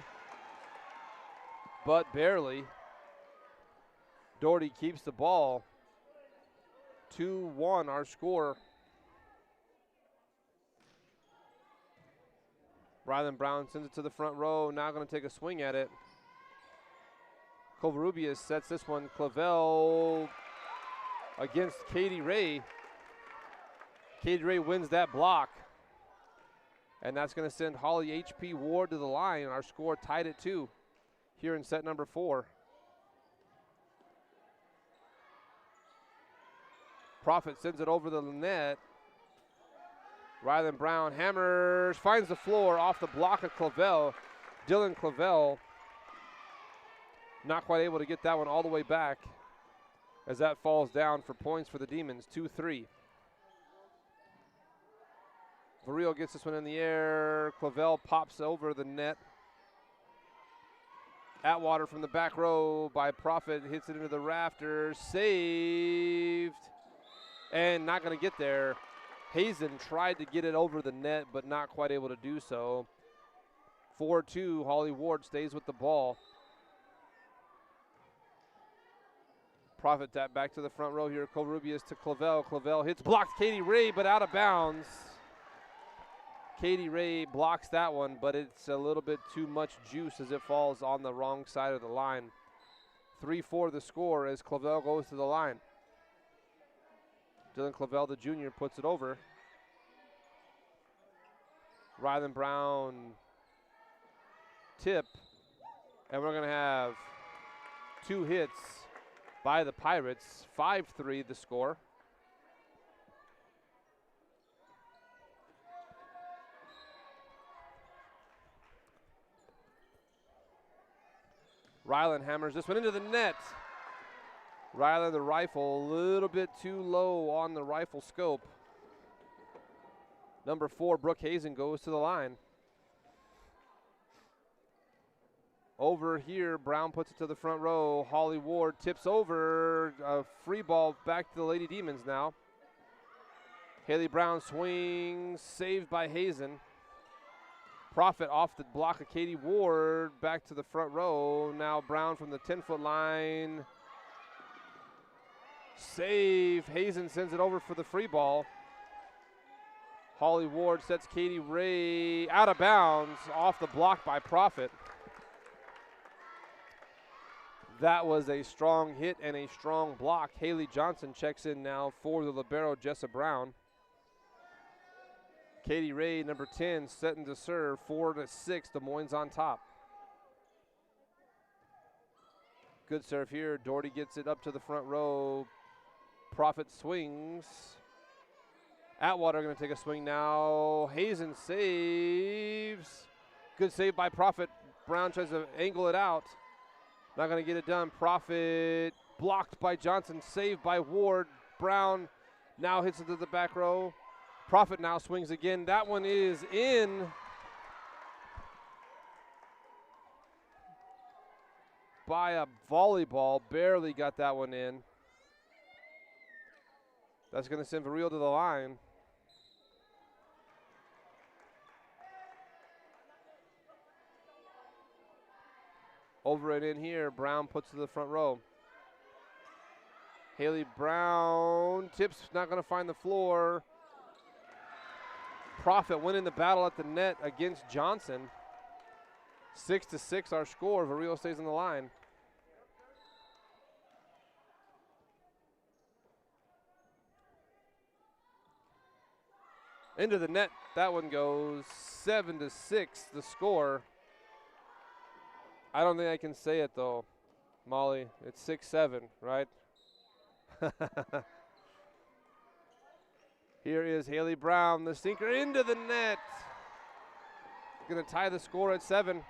but barely. Doherty keeps the ball. 2-1 our score. Rylan Brown sends it to the front row, now going to take a swing at it. Covarrubias sets this one. Clavel against Katie Ray. Katie Ray wins that block. And that's going to send Holly H.P. Ward to the line. Our score tied at 2 here in set number 4. Profit sends it over the net. Rylan Brown hammers, finds the floor off the block of Clavel. Dylan Clavel not quite able to get that one all the way back as that falls down for points for the Demons, 2-3. Varillo gets this one in the air. Clavel pops over the net. Atwater from the back row by Profit, hits it into the rafters, saved, and not going to get there. Hazen tried to get it over the net, but not quite able to do so. 4-2, Holly Ward stays with the ball. Profit tap back to the front row here. Covarrubias to Clavel. Clavel hits, blocked Katie Ray, but out of bounds. Katie Ray blocks that one, but it's a little bit too much juice as it falls on the wrong side of the line. 3-4 the score as Clavel goes to the line. Dylan Clavel, the junior, puts it over. Rylan Brown tip, and we're going to have 2 hits by the Pirates. 5-3 the score. Rylan hammers this one into the net. Rylan, the rifle, a little bit too low on the rifle scope. Number 4, Brooke Hazen, goes to the line. Over here, Brown puts it to the front row. Holly Ward tips over. A free ball back to the Lady Demons now. Haley Brown swings, saved by Hazen. Profit off the block of Katie Ward, back to the front row. Now Brown from the 10-foot line. Save. Hazen sends it over for the free ball. Holly Ward sets Katie Ray out of bounds off the block by Profit. That was a strong hit and a strong block. Haley Johnson checks in now for the libero, Jessa Brown. Katie Ray, number 10, setting to serve. 4-6, Des Moines on top. Good serve here. Doherty gets it up to the front row. Profit swings. Atwater going to take a swing now. Hazen saves. Good save by Profit. Brown tries to angle it out. Not going to get it done. Profit blocked by Johnson. Saved by Ward. Brown now hits it to the back row. Profit now swings again. That one is in. By a volleyball. Barely got that one in. That's going to send Varillo to the line. Over and in here, Brown puts to the front row. Haley Brown tips, not going to find the floor. Profit winning the battle at the net against Johnson. 6-6 our score. Varillo stays on the line. Into the net, that one goes. 7-6 the score. I don't think I can say it though, Molly. It's 6-7, right? Here is Haley Brown, the sinker into the net. Going to tie the score at 7.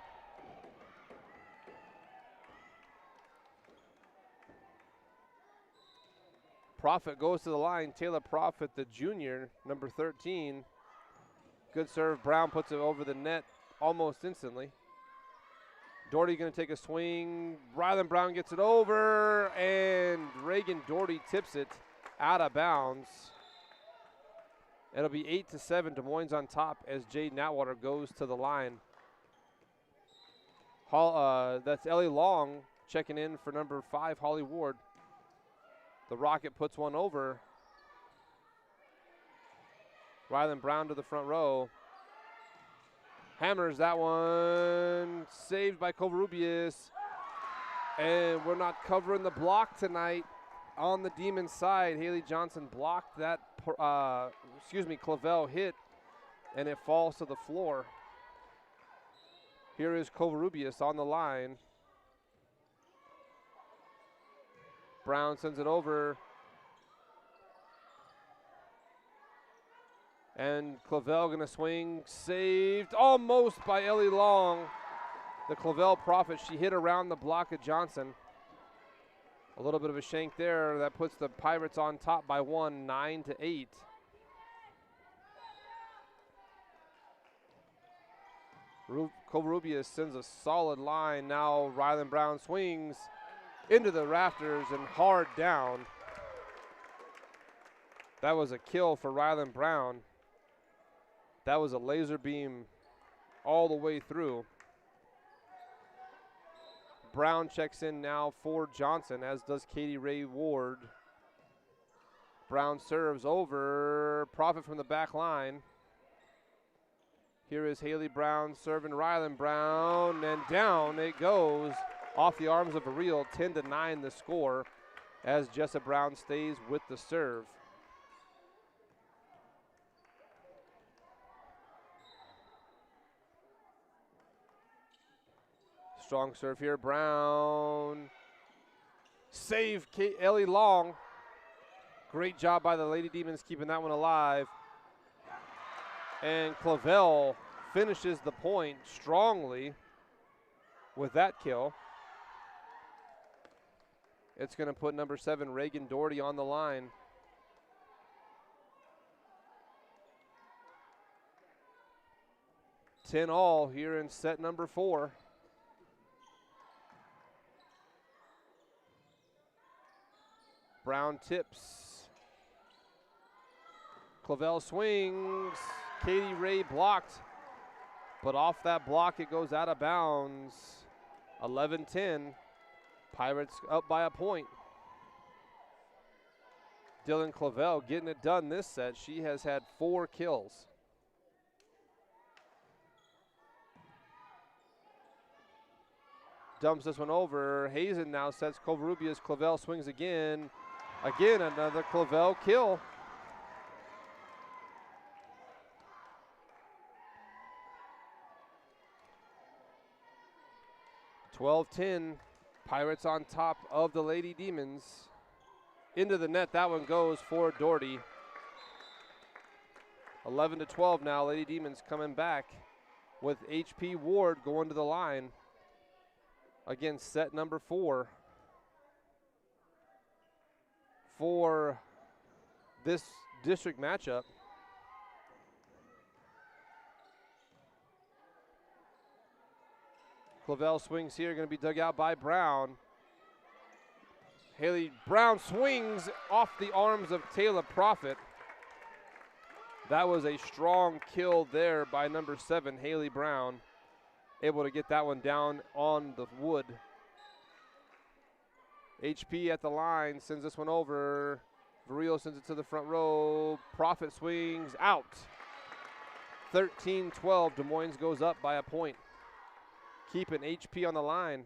Profit goes to the line. Taylor Profit, the junior, number 13. Good serve. Brown puts it over the net almost instantly. Doherty going to take a swing. Rylan Brown gets it over, and Reagan Doherty tips it out of bounds. It'll be 8-7. Des Moines on top as Jade Natwater goes to the line. That's Ellie Long checking in for number 5, Holly Ward. The Rocket puts one over. Rylan Brown to the front row. Hammers that one. Saved by Covarrubias. And we're not covering the block tonight on the Demons side. Haley Johnson blocked that, Clavel hit, and it falls to the floor. Here is Covarrubias on the line. Brown sends it over. And Clavel going to swing. Saved almost by Ellie Long. The Clavel Prophet, she hit around the block of Johnson. A little bit of a shank there. That puts the Pirates on top by 1, 9-8. Covarrubias sends a solid line. Now Rylan Brown swings into the rafters and hard down. That was a kill for Rylan Brown. That was a laser beam all the way through. Brown checks in now for Johnson, as does Katie Ray Ward. Brown serves over. Profit from the back line. Here is Haley Brown serving Rylan Brown, and down it goes off the arms of a reel. 10-9 the score as Jessa Brown stays with the serve. Strong serve here. Brown. Save Ellie Long. Great job by the Lady Demons keeping that one alive. And Clavel finishes the point strongly with that kill. It's going to put number 7, Reagan Doherty, on the line. Ten all here in set number 4. Brown tips. Clavel swings. Katie Ray blocked. But off that block, it goes out of bounds. 11-10. Pirates up by a point. Dylan Clavel getting it done this set. She has had 4 kills. Dumps this one over. Hazen now sets Covarrubias. Clavel swings again. Again, another Clavel kill. (12-10). Pirates on top of the Lady Demons. Into the net, that one goes for Doherty. 11-12 now. Lady Demons coming back with HP Ward going to the line against set number 4. For this district matchup. Clavel swings here, going to be dug out by Brown. Haley Brown swings off the arms of Taylor Profit. That was a strong kill there by number 7, Haley Brown. Able to get that one down on the wood. HP at the line, sends this one over. Varillo sends it to the front row. Profit swings out. 13-12, Des Moines goes up by a point. Keeping HP on the line.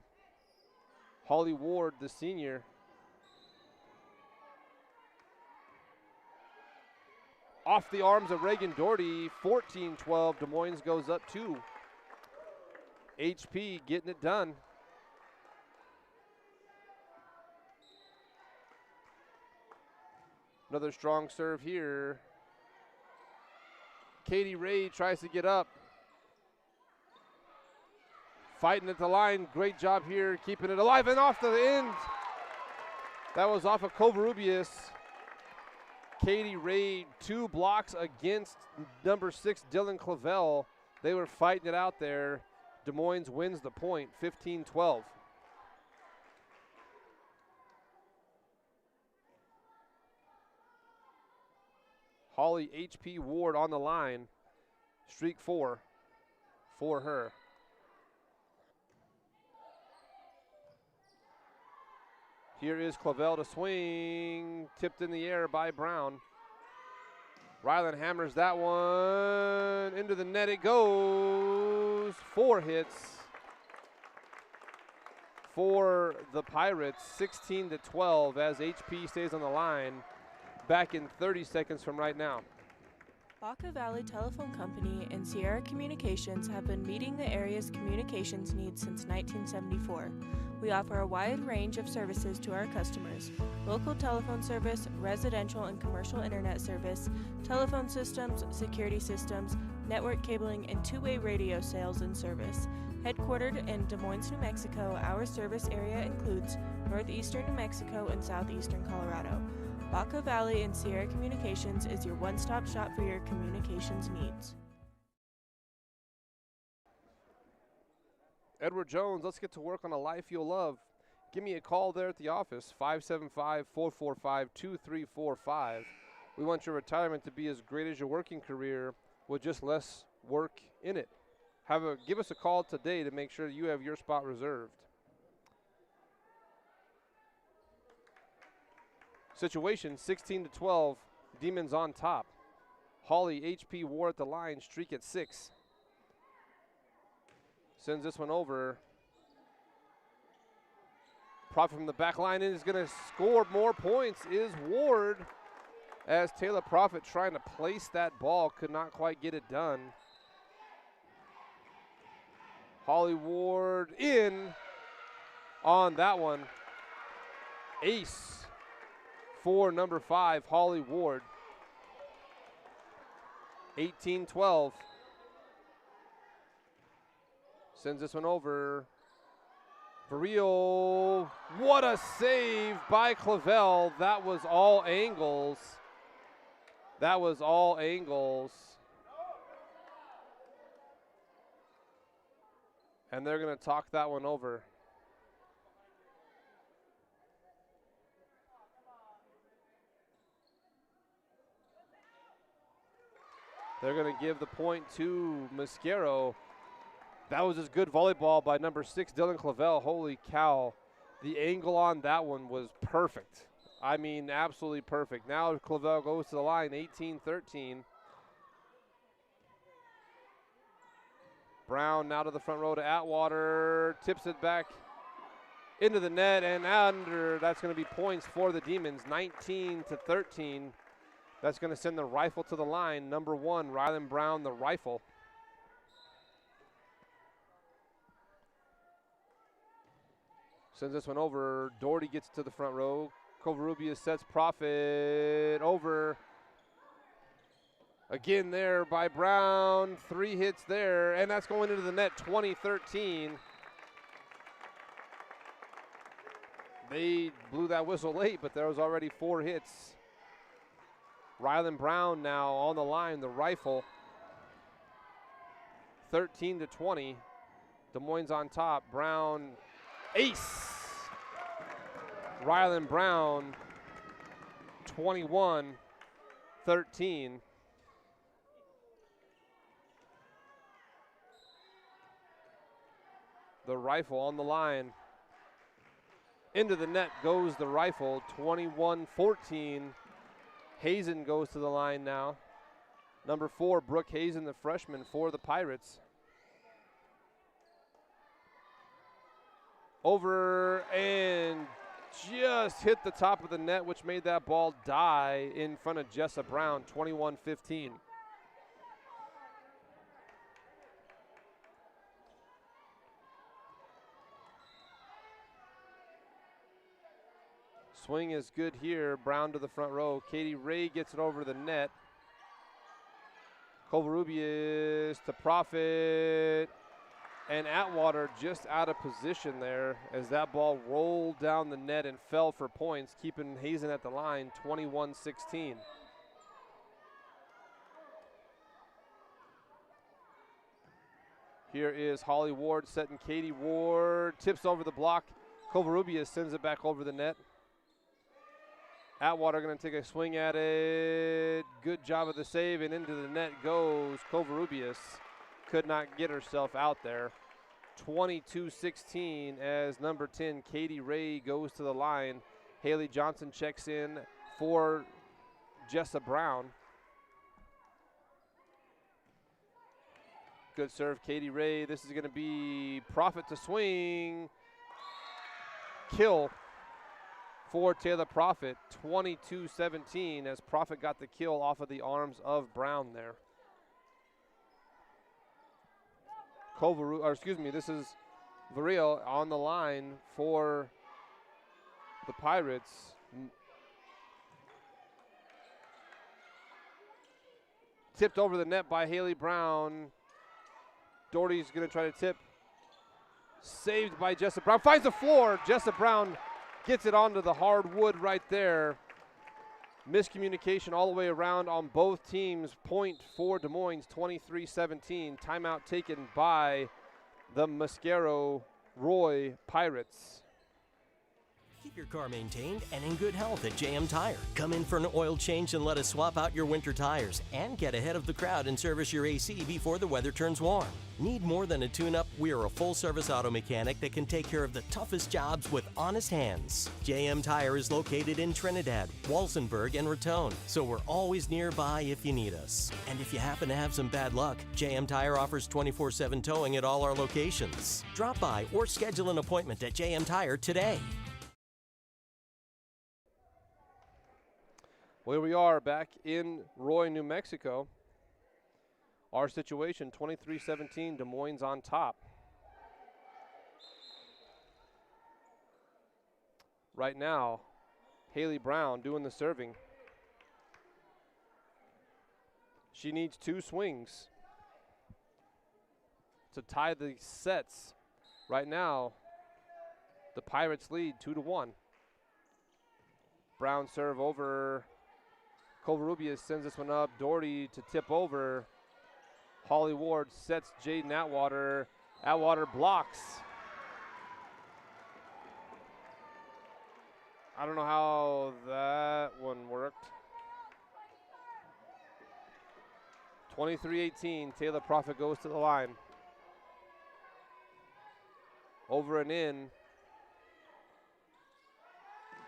Holly Ward, the senior. Off the arms of Reagan Doherty, 14-12, Des Moines goes up 2. HP getting it done. Another strong serve here. Katie Ray tries to get up. Fighting at the line. Great job here, keeping it alive and off to the end. That was off of Covarrubias. Katie Ray, 2 blocks against number 6, Dylan Clavel. They were fighting it out there. Des Moines wins the point, 15-12. Holly H.P. Ward on the line. Streak 4 for her. Here is Clavel to swing. Tipped in the air by Brown. Ryland hammers that one into the net. It goes. 4 hits for the Pirates, 16-12 as HP stays on the line. Back in 30 seconds from right now. Baca Valley Telephone Company and Sierra Communications have been meeting the area's communications needs since 1974. We offer a wide range of services to our customers: local telephone service, residential and commercial internet service, telephone systems, security systems, network cabling, and two-way radio sales and service. Headquartered in Des Moines, New Mexico, our service area includes northeastern New Mexico and southeastern Colorado. Baca Valley and Sierra Communications is your one-stop shop for your communications needs. Edward Jones, let's get to work on a life you'll love. Give me a call there at the office, 575-445-2345. We want your retirement to be as great as your working career with just less work in it. Give us a call today to make sure you have your spot reserved. Situation 16-12, Demons on top. Holly H.P. Ward at the line, streak at 6. Sends this one over. Profit from the back line and is going to score more points is Ward, as Taylor Profit trying to place that ball, could not quite get it done. Holly Ward in on that one. Ace for number 5, Holly Ward. 18-12. Sends this one over. Barrio, what a save by Clavel. That was all angles. That was all angles. And they're going to talk that one over. They're going to give the point to Mosquero. That was just good volleyball by number 6, Dylan Clavel. Holy cow. The angle on that one was perfect. I mean, absolutely perfect. Now Clavel goes to the line, 18-13. Brown now to the front row to Atwater. Tips it back into the net and under. That's going to be points for the Demons, 19-13. That's going to send the Rifle to the line. Number 1, Ryland Brown, the Rifle. Sends this one over. Doherty gets to the front row. Covarrubias sets Profit over. Again there by Brown. 3 hits there, and that's going into the net, 20-13. They blew that whistle late, but there was already 4 hits. Ryland Brown now on the line, the Rifle. 13-20. Des Moines on top. Brown, ace. Ryland Brown, 21-13. The Rifle on the line. Into the net goes the Rifle, 21-14. Hazen goes to the line now. Number 4, Brooke Hazen, the freshman for the Pirates. Over and just hit the top of the net, which made that ball die in front of Jessa Brown, 21-15. Swing is good here. Brown to the front row. Katie Ray gets it over the net. Covarrubias to Profit. And Atwater just out of position there as that ball rolled down the net and fell for points, keeping Hazen at the line, 21-16. Here is Holly Ward setting Katie Ward. Tips over the block. Covarrubias sends it back over the net. Atwater going to take a swing at it. Good job of the save, and into the net goes Covarrubias. Could not get herself out there. 22-16 as number 10, Katie Ray, goes to the line. Haley Johnson checks in for Jessa Brown. Good serve, Katie Ray. This is going to be Profit to swing. Kill for Taylor Profit. 22-17 as Profit got the kill off of the arms of Brown there. This is Varela on the line for the Pirates. Tipped over the net by Haley Brown. Doherty's going to try to tip. Saved by Jessa Brown. Finds the floor. Jessa Brown gets it onto the hard wood right there. Miscommunication all the way around on both teams. Point for Des Moines, 23-17. Timeout taken by the Mosquero Roy Pirates. Keep your car maintained and in good health at JM Tire. Come in for an oil change and let us swap out your winter tires and get ahead of the crowd and service your AC before the weather turns warm. Need more than a tune-up? We are a full-service auto mechanic that can take care of the toughest jobs with honest hands. JM Tire is located in Trinidad, Walsenburg, and Raton, so we're always nearby if you need us. And if you happen to have some bad luck, JM Tire offers 24/7 towing at all our locations. Drop by or schedule an appointment at JM Tire today. Well, here we are back in Roy, New Mexico. Our situation, 23-17, Des Moines on top. Right now, Haley Brown doing the serving. She needs 2 swings to tie the sets. Right now, the Pirates lead 2-1. Brown serve over. Covarrubias sends this one up. Doherty to tip over. Holly Ward sets Jaden Atwater. Atwater blocks. I don't know how that one worked. 23-18. Taylor Profit goes to the line. Over and in.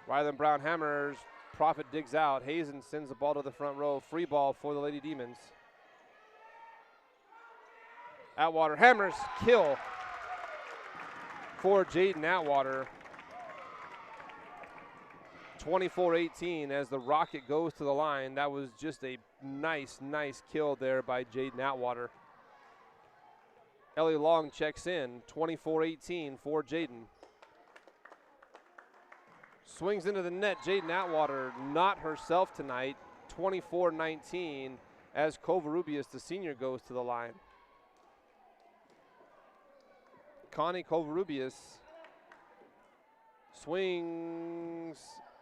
Rylan Brown hammers. Profit digs out. Hazen sends the ball to the front row. Free ball for the Lady Demons. Atwater hammers. Kill for Jaden Atwater. 24-18 as the Rocket goes to the line. That was just a nice kill there by Jaden Atwater. Ellie Long checks in. 24-18 for Jaden. Swings into the net. Jaden Atwater, not herself tonight. 24-19 as Covarrubias, the senior, goes to the line. Connie Covarrubias swings,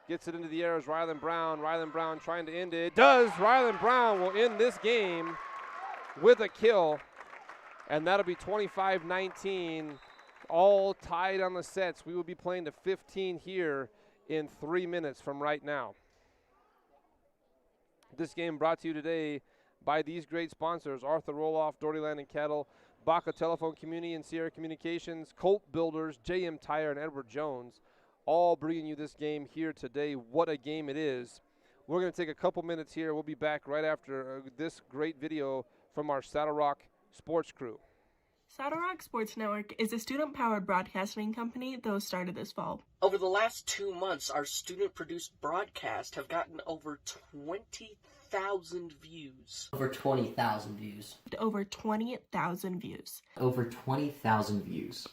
gets it into the air as Rylan Brown. Rylan Brown trying to end it. Does. Rylan Brown will end this game with a kill, and that'll be 25-19, all tied on the sets. We will be playing to 15 here in 3 minutes from right now. This game brought to you today by these great sponsors: Arthur Roloff, Doherty Land and Cattle, Baca Telephone Community and Sierra Communications, Colt Builders, JM Tire, and Edward Jones, all bringing you this game here today. What a game it is. We're going to take a couple minutes here. We'll be back right after this great video from our Saddle Rock sports crew. Saddle Rock Sports Network is a student-powered broadcasting company that was started this fall. Over the last 2 months, our student-produced broadcasts have gotten over 20,000 views. Over 20,000 views. Over 20,000 views. Over 20,000 views.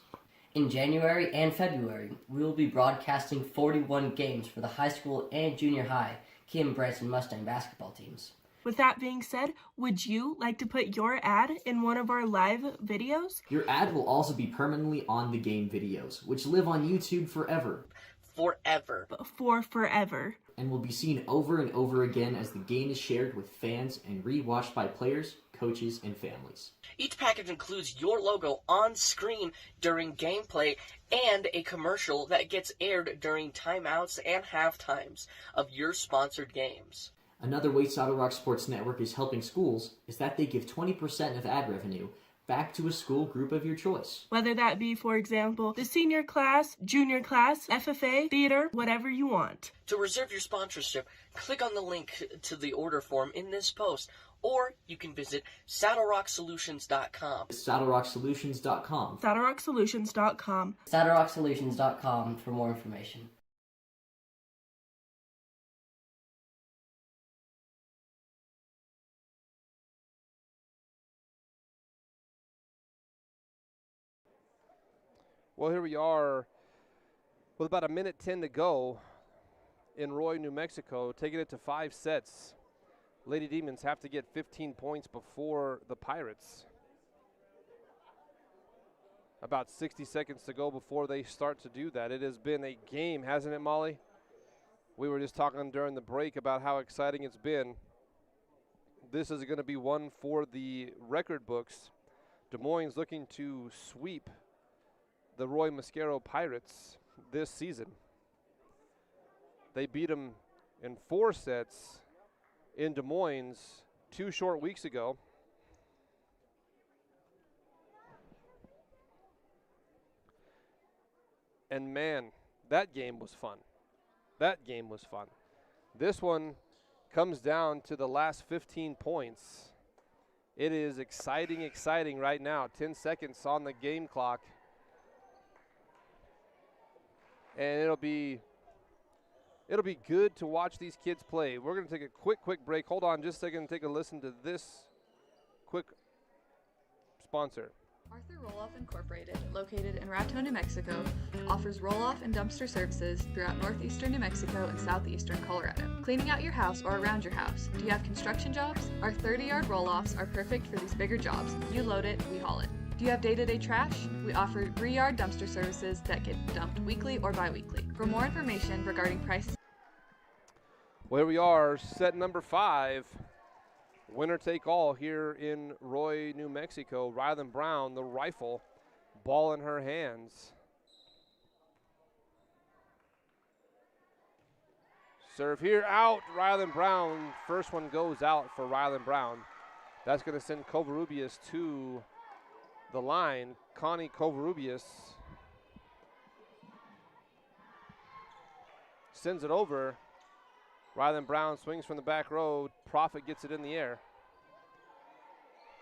In January and February, we will be broadcasting 41 games for the high school and junior high Cheyenne Branson Mustang basketball teams. With that being said, would you like to put your ad in one of our live videos? Your ad will also be permanently on the game videos, which live on YouTube forever. Forever. For forever. And will be seen over and over again as the game is shared with fans and rewatched by players, coaches, and families. Each package includes your logo on screen during gameplay and a commercial that gets aired during timeouts and half times of your sponsored games. Another way Saddle Rock Sports Network is helping schools is that they give 20% of ad revenue back to a school group of your choice. Whether that be, for example, the senior class, junior class, FFA, theater, whatever you want. To reserve your sponsorship, click on the link to the order form in this post, or you can visit SaddleRockSolutions.com. SaddleRockSolutions.com. SaddleRockSolutions.com. SaddleRockSolutions.com for more information. Well, here we are with about 1:10 to go in Roy, New Mexico, taking it to 5 sets. Lady Demons have to get 15 points before the Pirates. About 60 seconds to go before they start to do that. It has been a game, hasn't it, Molly? We were just talking during the break about how exciting it's been. This is going to be one for the record books. Des Moines looking to sweep the Roy Mosquero Pirates this season. They beat them in 4 sets in Des Moines 2 short weeks ago. And man, that game was fun. That game was fun. This one comes down to the last 15 points. It is exciting right now. 10 seconds on the game clock. And it'll be good to watch these kids play. We're going to take a quick break. Hold on just a second and take a listen to this quick sponsor. Arthur Roll-Off Incorporated, located in Raton, New Mexico, offers roll-off and dumpster services throughout northeastern New Mexico and southeastern Colorado. Cleaning out your house or around your house. Do you have construction jobs? Our 30-yard roll-offs are perfect for these bigger jobs. You load it, we haul it. Do you have day-to-day trash? We offer 3-yard dumpster services that get dumped weekly or bi-weekly. For more information regarding prices. Well, here we are, set number 5. Winner take all here in Roy, New Mexico. Rylan Brown, the rifle, ball in her hands. Serve here, out. Rylan Brown, first one goes out for Rylan Brown. That's going to send Covarrubias to the line. Connie Covarrubias sends it over. Rylan Brown swings from the back row. Prophet gets it in the air.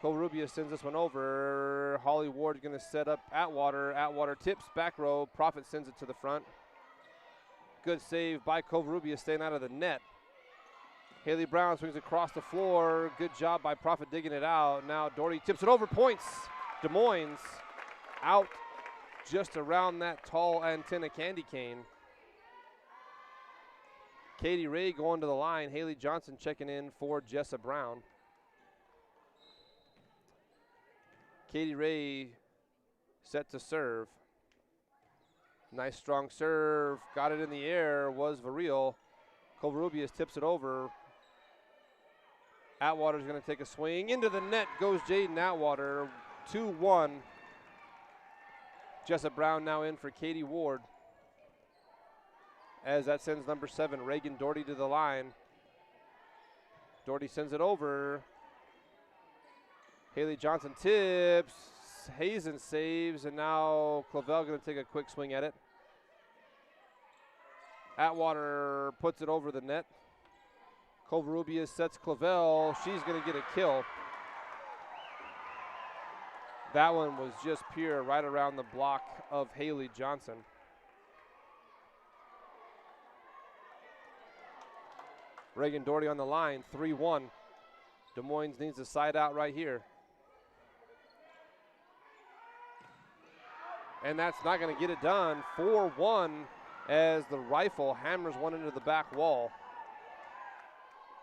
Covarrubias sends this one over. Holly Ward going to set up Atwater. Atwater tips back row. Prophet sends it to the front. Good save by Covarrubias, staying out of the net. Haley Brown swings across the floor. Good job by Prophet digging it out. Now Doherty tips it over. Points. Des Moines out just around that tall antenna candy cane. Katie Ray going to the line. Haley Johnson checking in for Jessa Brown. Katie Ray set to serve. Nice strong serve. Got it in the air. Was Varil. Covarrubias tips it over. Atwater's going to take a swing. Into the net goes Jaden Atwater. 2-1. Jessa Brown now in for Katie Ward. As that sends number 7, Reagan Doherty, to the line. Doherty sends it over. Haley Johnson tips. Hazen saves, and now Clavel going to take a quick swing at it. Atwater puts it over the net. Covarrubias sets Clavel. She's going to get a kill. That one was just pure right around the block of Haley Johnson. Reagan Doherty on the line, 3-1. Des Moines needs a side out right here. And that's not going to get it done. 4-1 as the rifle hammers one into the back wall.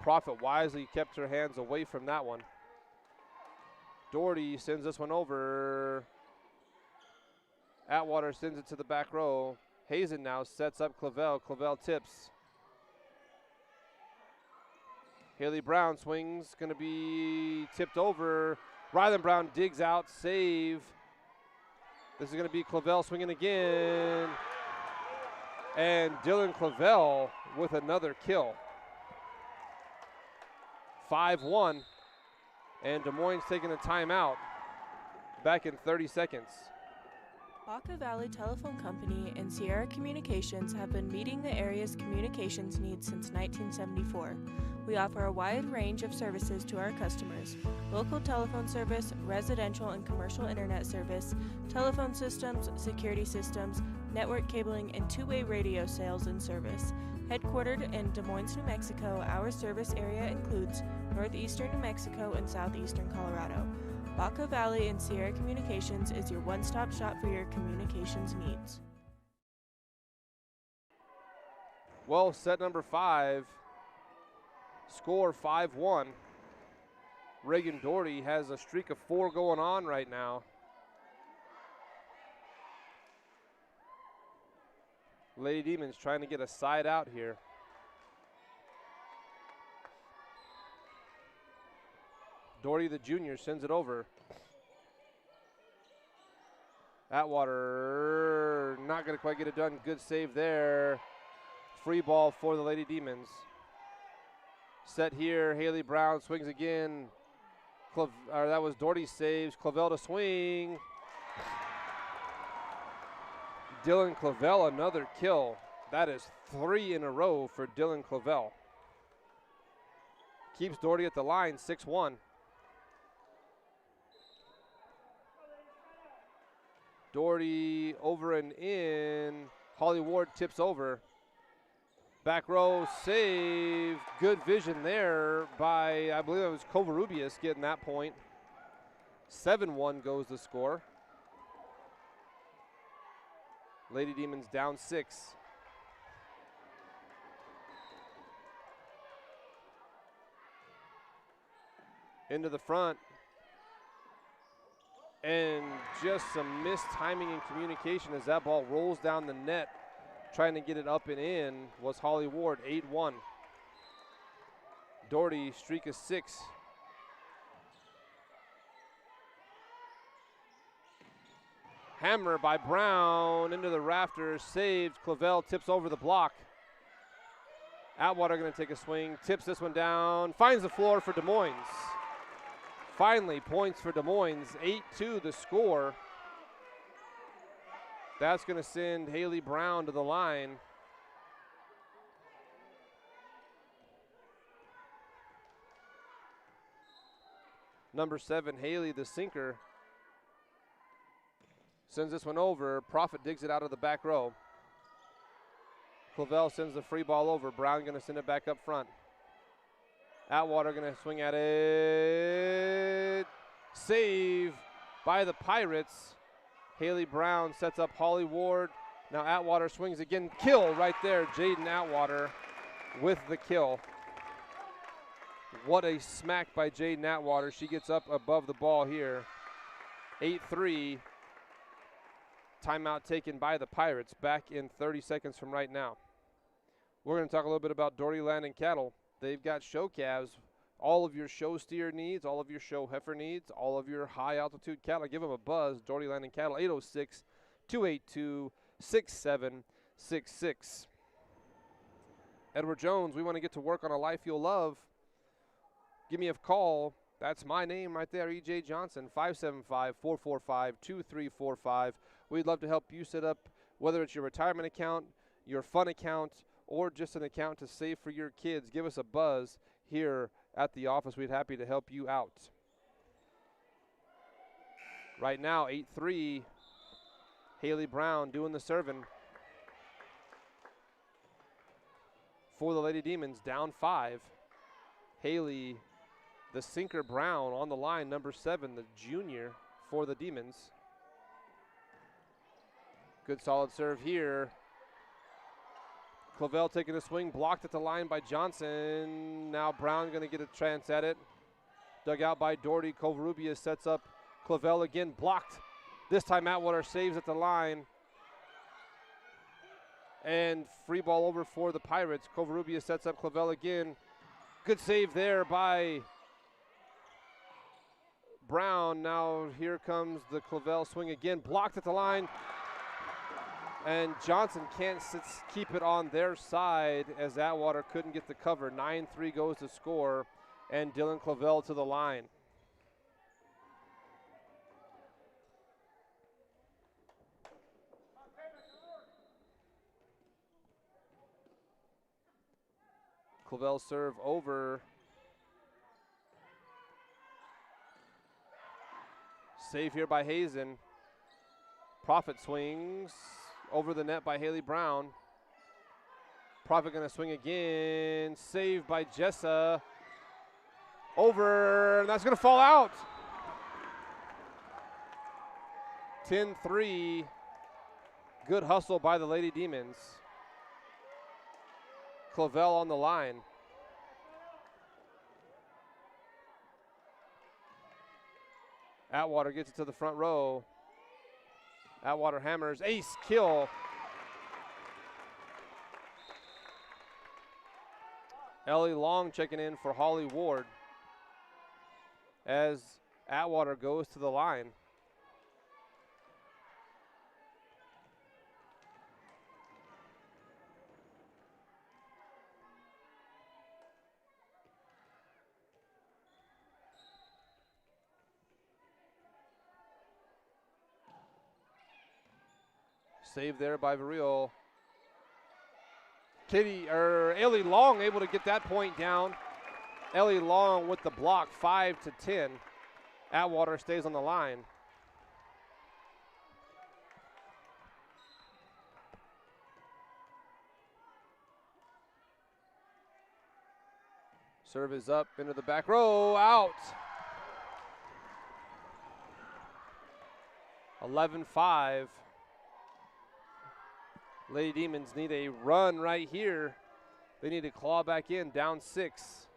Prophet wisely kept her hands away from that one. Doherty sends this one over. Atwater sends it to the back row. Hazen now sets up Clavel. Clavel tips. Haley Brown swings, going to be tipped over. Rylan Brown digs out, save. This is going to be Clavel swinging again. And Dylan Clavel with another kill. 5-1. And Des Moines taking a timeout. Back in 30 seconds. Baca Valley Telephone Company and Sierra Communications have been meeting the area's communications needs since 1974. We offer a wide range of services to our customers: local telephone service, residential and commercial internet service, telephone systems, security systems, network cabling, and two-way radio sales and service. Headquartered in Des Moines, New Mexico, our service area includes northeastern New Mexico and southeastern Colorado. Baca Valley and Sierra Communications is your one-stop shop for your communications needs. Well, set number 5, score 5-1. Reagan Doherty has a streak of 4 going on right now. Lady Demons trying to get a side out here. Doherty, the junior, sends it over. Atwater not going to quite get it done. Good save there. Free ball for the Lady Demons. Set here. Haley Brown swings again. That was Doherty saves. Clavel to swing. Dylan Clavel, another kill. That is 3 in a row for Dylan Clavel. Keeps Doherty at the line, 6-1. Doherty over and in. Holly Ward tips over. Back row save. Good vision there by, I believe it was Covarrubias getting that point. 7-1 goes the score. Lady Demons down 6. Into the front. And just some missed timing and communication as that ball rolls down the net. Trying to get it up and in was Holly Ward, 8-1. Doherty, streak of 6. Hammer by Brown into the rafters, saved. Clavel tips over the block. Atwater going to take a swing, tips this one down, finds the floor for Des Moines. Finally, points for Des Moines, 8-2 the score. That's going to send Haley Brown to the line. Number 7, Haley, the sinker, sends this one over. Prophet digs it out of the back row. Clavel sends the free ball over. Brown going to send it back up front. Atwater going to swing at it. Save by the Pirates. Haley Brown sets up Holly Ward. Now Atwater swings again. Kill right there. Jaden Atwater with the kill. What a smack by Jaden Atwater. She gets up above the ball here. 8-3. Timeout taken by the Pirates. Back in 30 seconds from right now. We're going to talk a little bit about Doherty Land and Cattle. They've got show calves, all of your show steer needs, all of your show heifer needs, all of your high altitude cattle. Give them a buzz. Doherty Land and Cattle, 806-282-6766. Edward Jones, we want to get to work on a life you'll love. Give me a call. That's my name right there, E.J. Johnson, 575-445-2345. We'd love to help you set up, whether it's your retirement account, your fun account, or just an account to save for your kids. Give us a buzz here at the office. We'd be happy to help you out. Right now, 8-3, Haley Brown doing the serving for the Lady Demons, down 5. Haley, the sinker Brown on the line, number 7, the junior for the Demons. Good solid serve here. Clavel taking a swing, blocked at the line by Johnson. Now Brown going to get a chance at it. Dug out by Doherty. Covarrubias sets up Clavel again, blocked. This time Atwater saves at the line. And free ball over for the Pirates. Covarrubias sets up Clavel again. Good save there by Brown. Now here comes the Clavel swing again. Blocked at the line. And Johnson can't keep it on their side as Atwater couldn't get the cover. 9-3 goes to score, and Dylan Clavel to the line. Clavel serve over. Save here by Hazen. Prophet swings over the net by Haley Brown. Prophet gonna swing again. Saved by Jessa. Over, and that's gonna fall out. 10-3. Good hustle by the Lady Demons. Clavel on the line. Atwater gets it to the front row. Atwater hammers, ace, kill. Ellie Long checking in for Holly Ward as Atwater goes to the line. Save there by Varil. Ellie Long able to get that point down. Ellie Long with the block, 5-10. Atwater stays on the line. Serve is up into the back row, out. 11-5. Lady Demons need a run right here. They need to claw back in, down 6.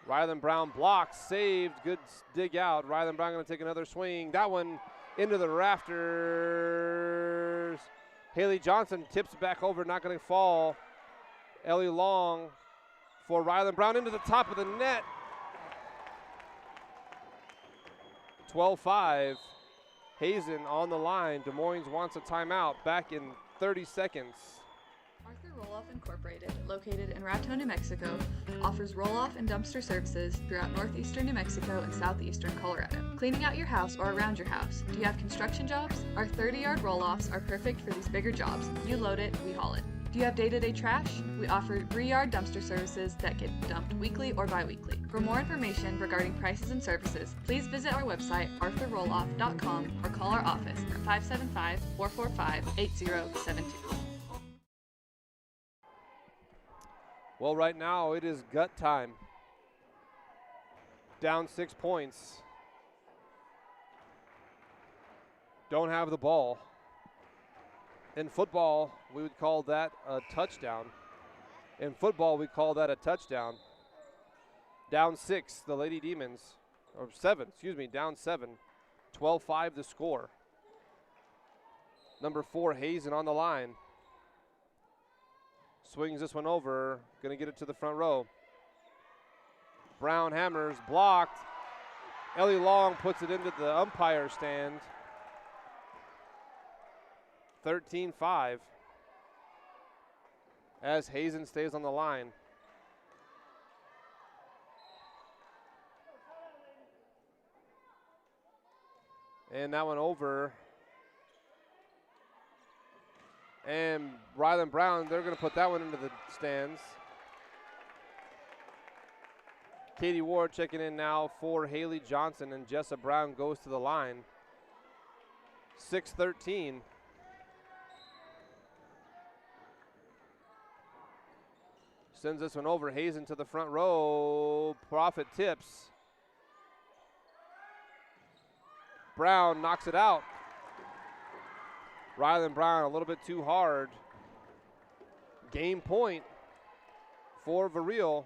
Rylan Brown blocks, saved, good dig out. Rylan Brown gonna take another swing. That one into the rafters. Haley Johnson tips it back over, not gonna fall. Ellie Long for Rylan Brown into the top of the net. 12-5. Hazen on the line. Des Moines wants a timeout. Back in 30 seconds. Arthur Roll-Off Incorporated, located in Raton, New Mexico, offers roll-off and dumpster services throughout northeastern New Mexico and southeastern Colorado. Cleaning out your house or around your house. Do you have construction jobs? Our 30-yard roll-offs are perfect for these bigger jobs. You load it, we haul it. Do you have day-to-day trash? We offer 3-yard dumpster services that get dumped weekly or bi-weekly. For more information regarding prices and services, please visit our website, arthurrolloff.com, or call our office at 575-445-8072. Well, right now it is gut time. Down 6 points. Don't have the ball. In football, we would call that a touchdown. In football, we call that a touchdown. Down 6, the Lady Demons, or 7, down 7. 12-5 the score. Number 4, Hazen on the line. Swings this one over, gonna get it to the front row. Brown hammers, blocked. Ellie Long puts it into the umpire stand. 13-5 as Hazen stays on the line. And that one over. And Rylan Brown, they're going to put that one into the stands. Katie Ward checking in now for Haley Johnson, and Jessa Brown goes to the line. 6-13. Sends this one over. Hazen to the front row. Prophet tips. Brown knocks it out. Rylan Brown a little bit too hard. Game point for Varil.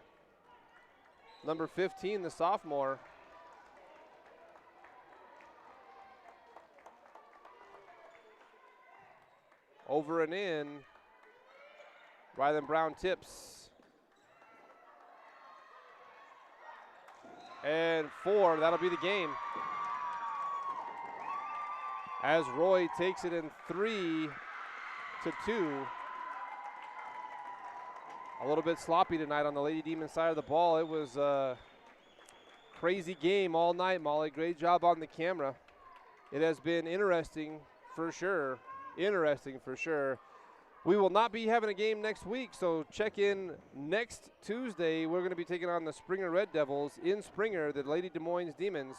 Number 15, the sophomore. Over and in. Rylan Brown tips. and 4. That'll be the game. As Roy takes it in 3-2. A little bit sloppy tonight on the Lady Demon side of the ball. It was a crazy game all night, Molly. Great job on the camera. It has been interesting for sure. We will not be having a game next week, so check in next Tuesday. We're going to be taking on the Springer Red Devils in Springer, the Lady Des Moines Demons.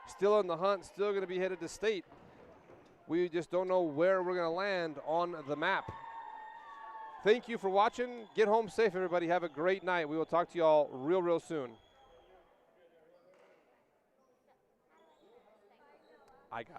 Still in the hunt, still going to be headed to state. We just don't know where we're going to land on the map. Thank you for watching. Get home safe, everybody. Have a great night. We will talk to you all real soon. I got it.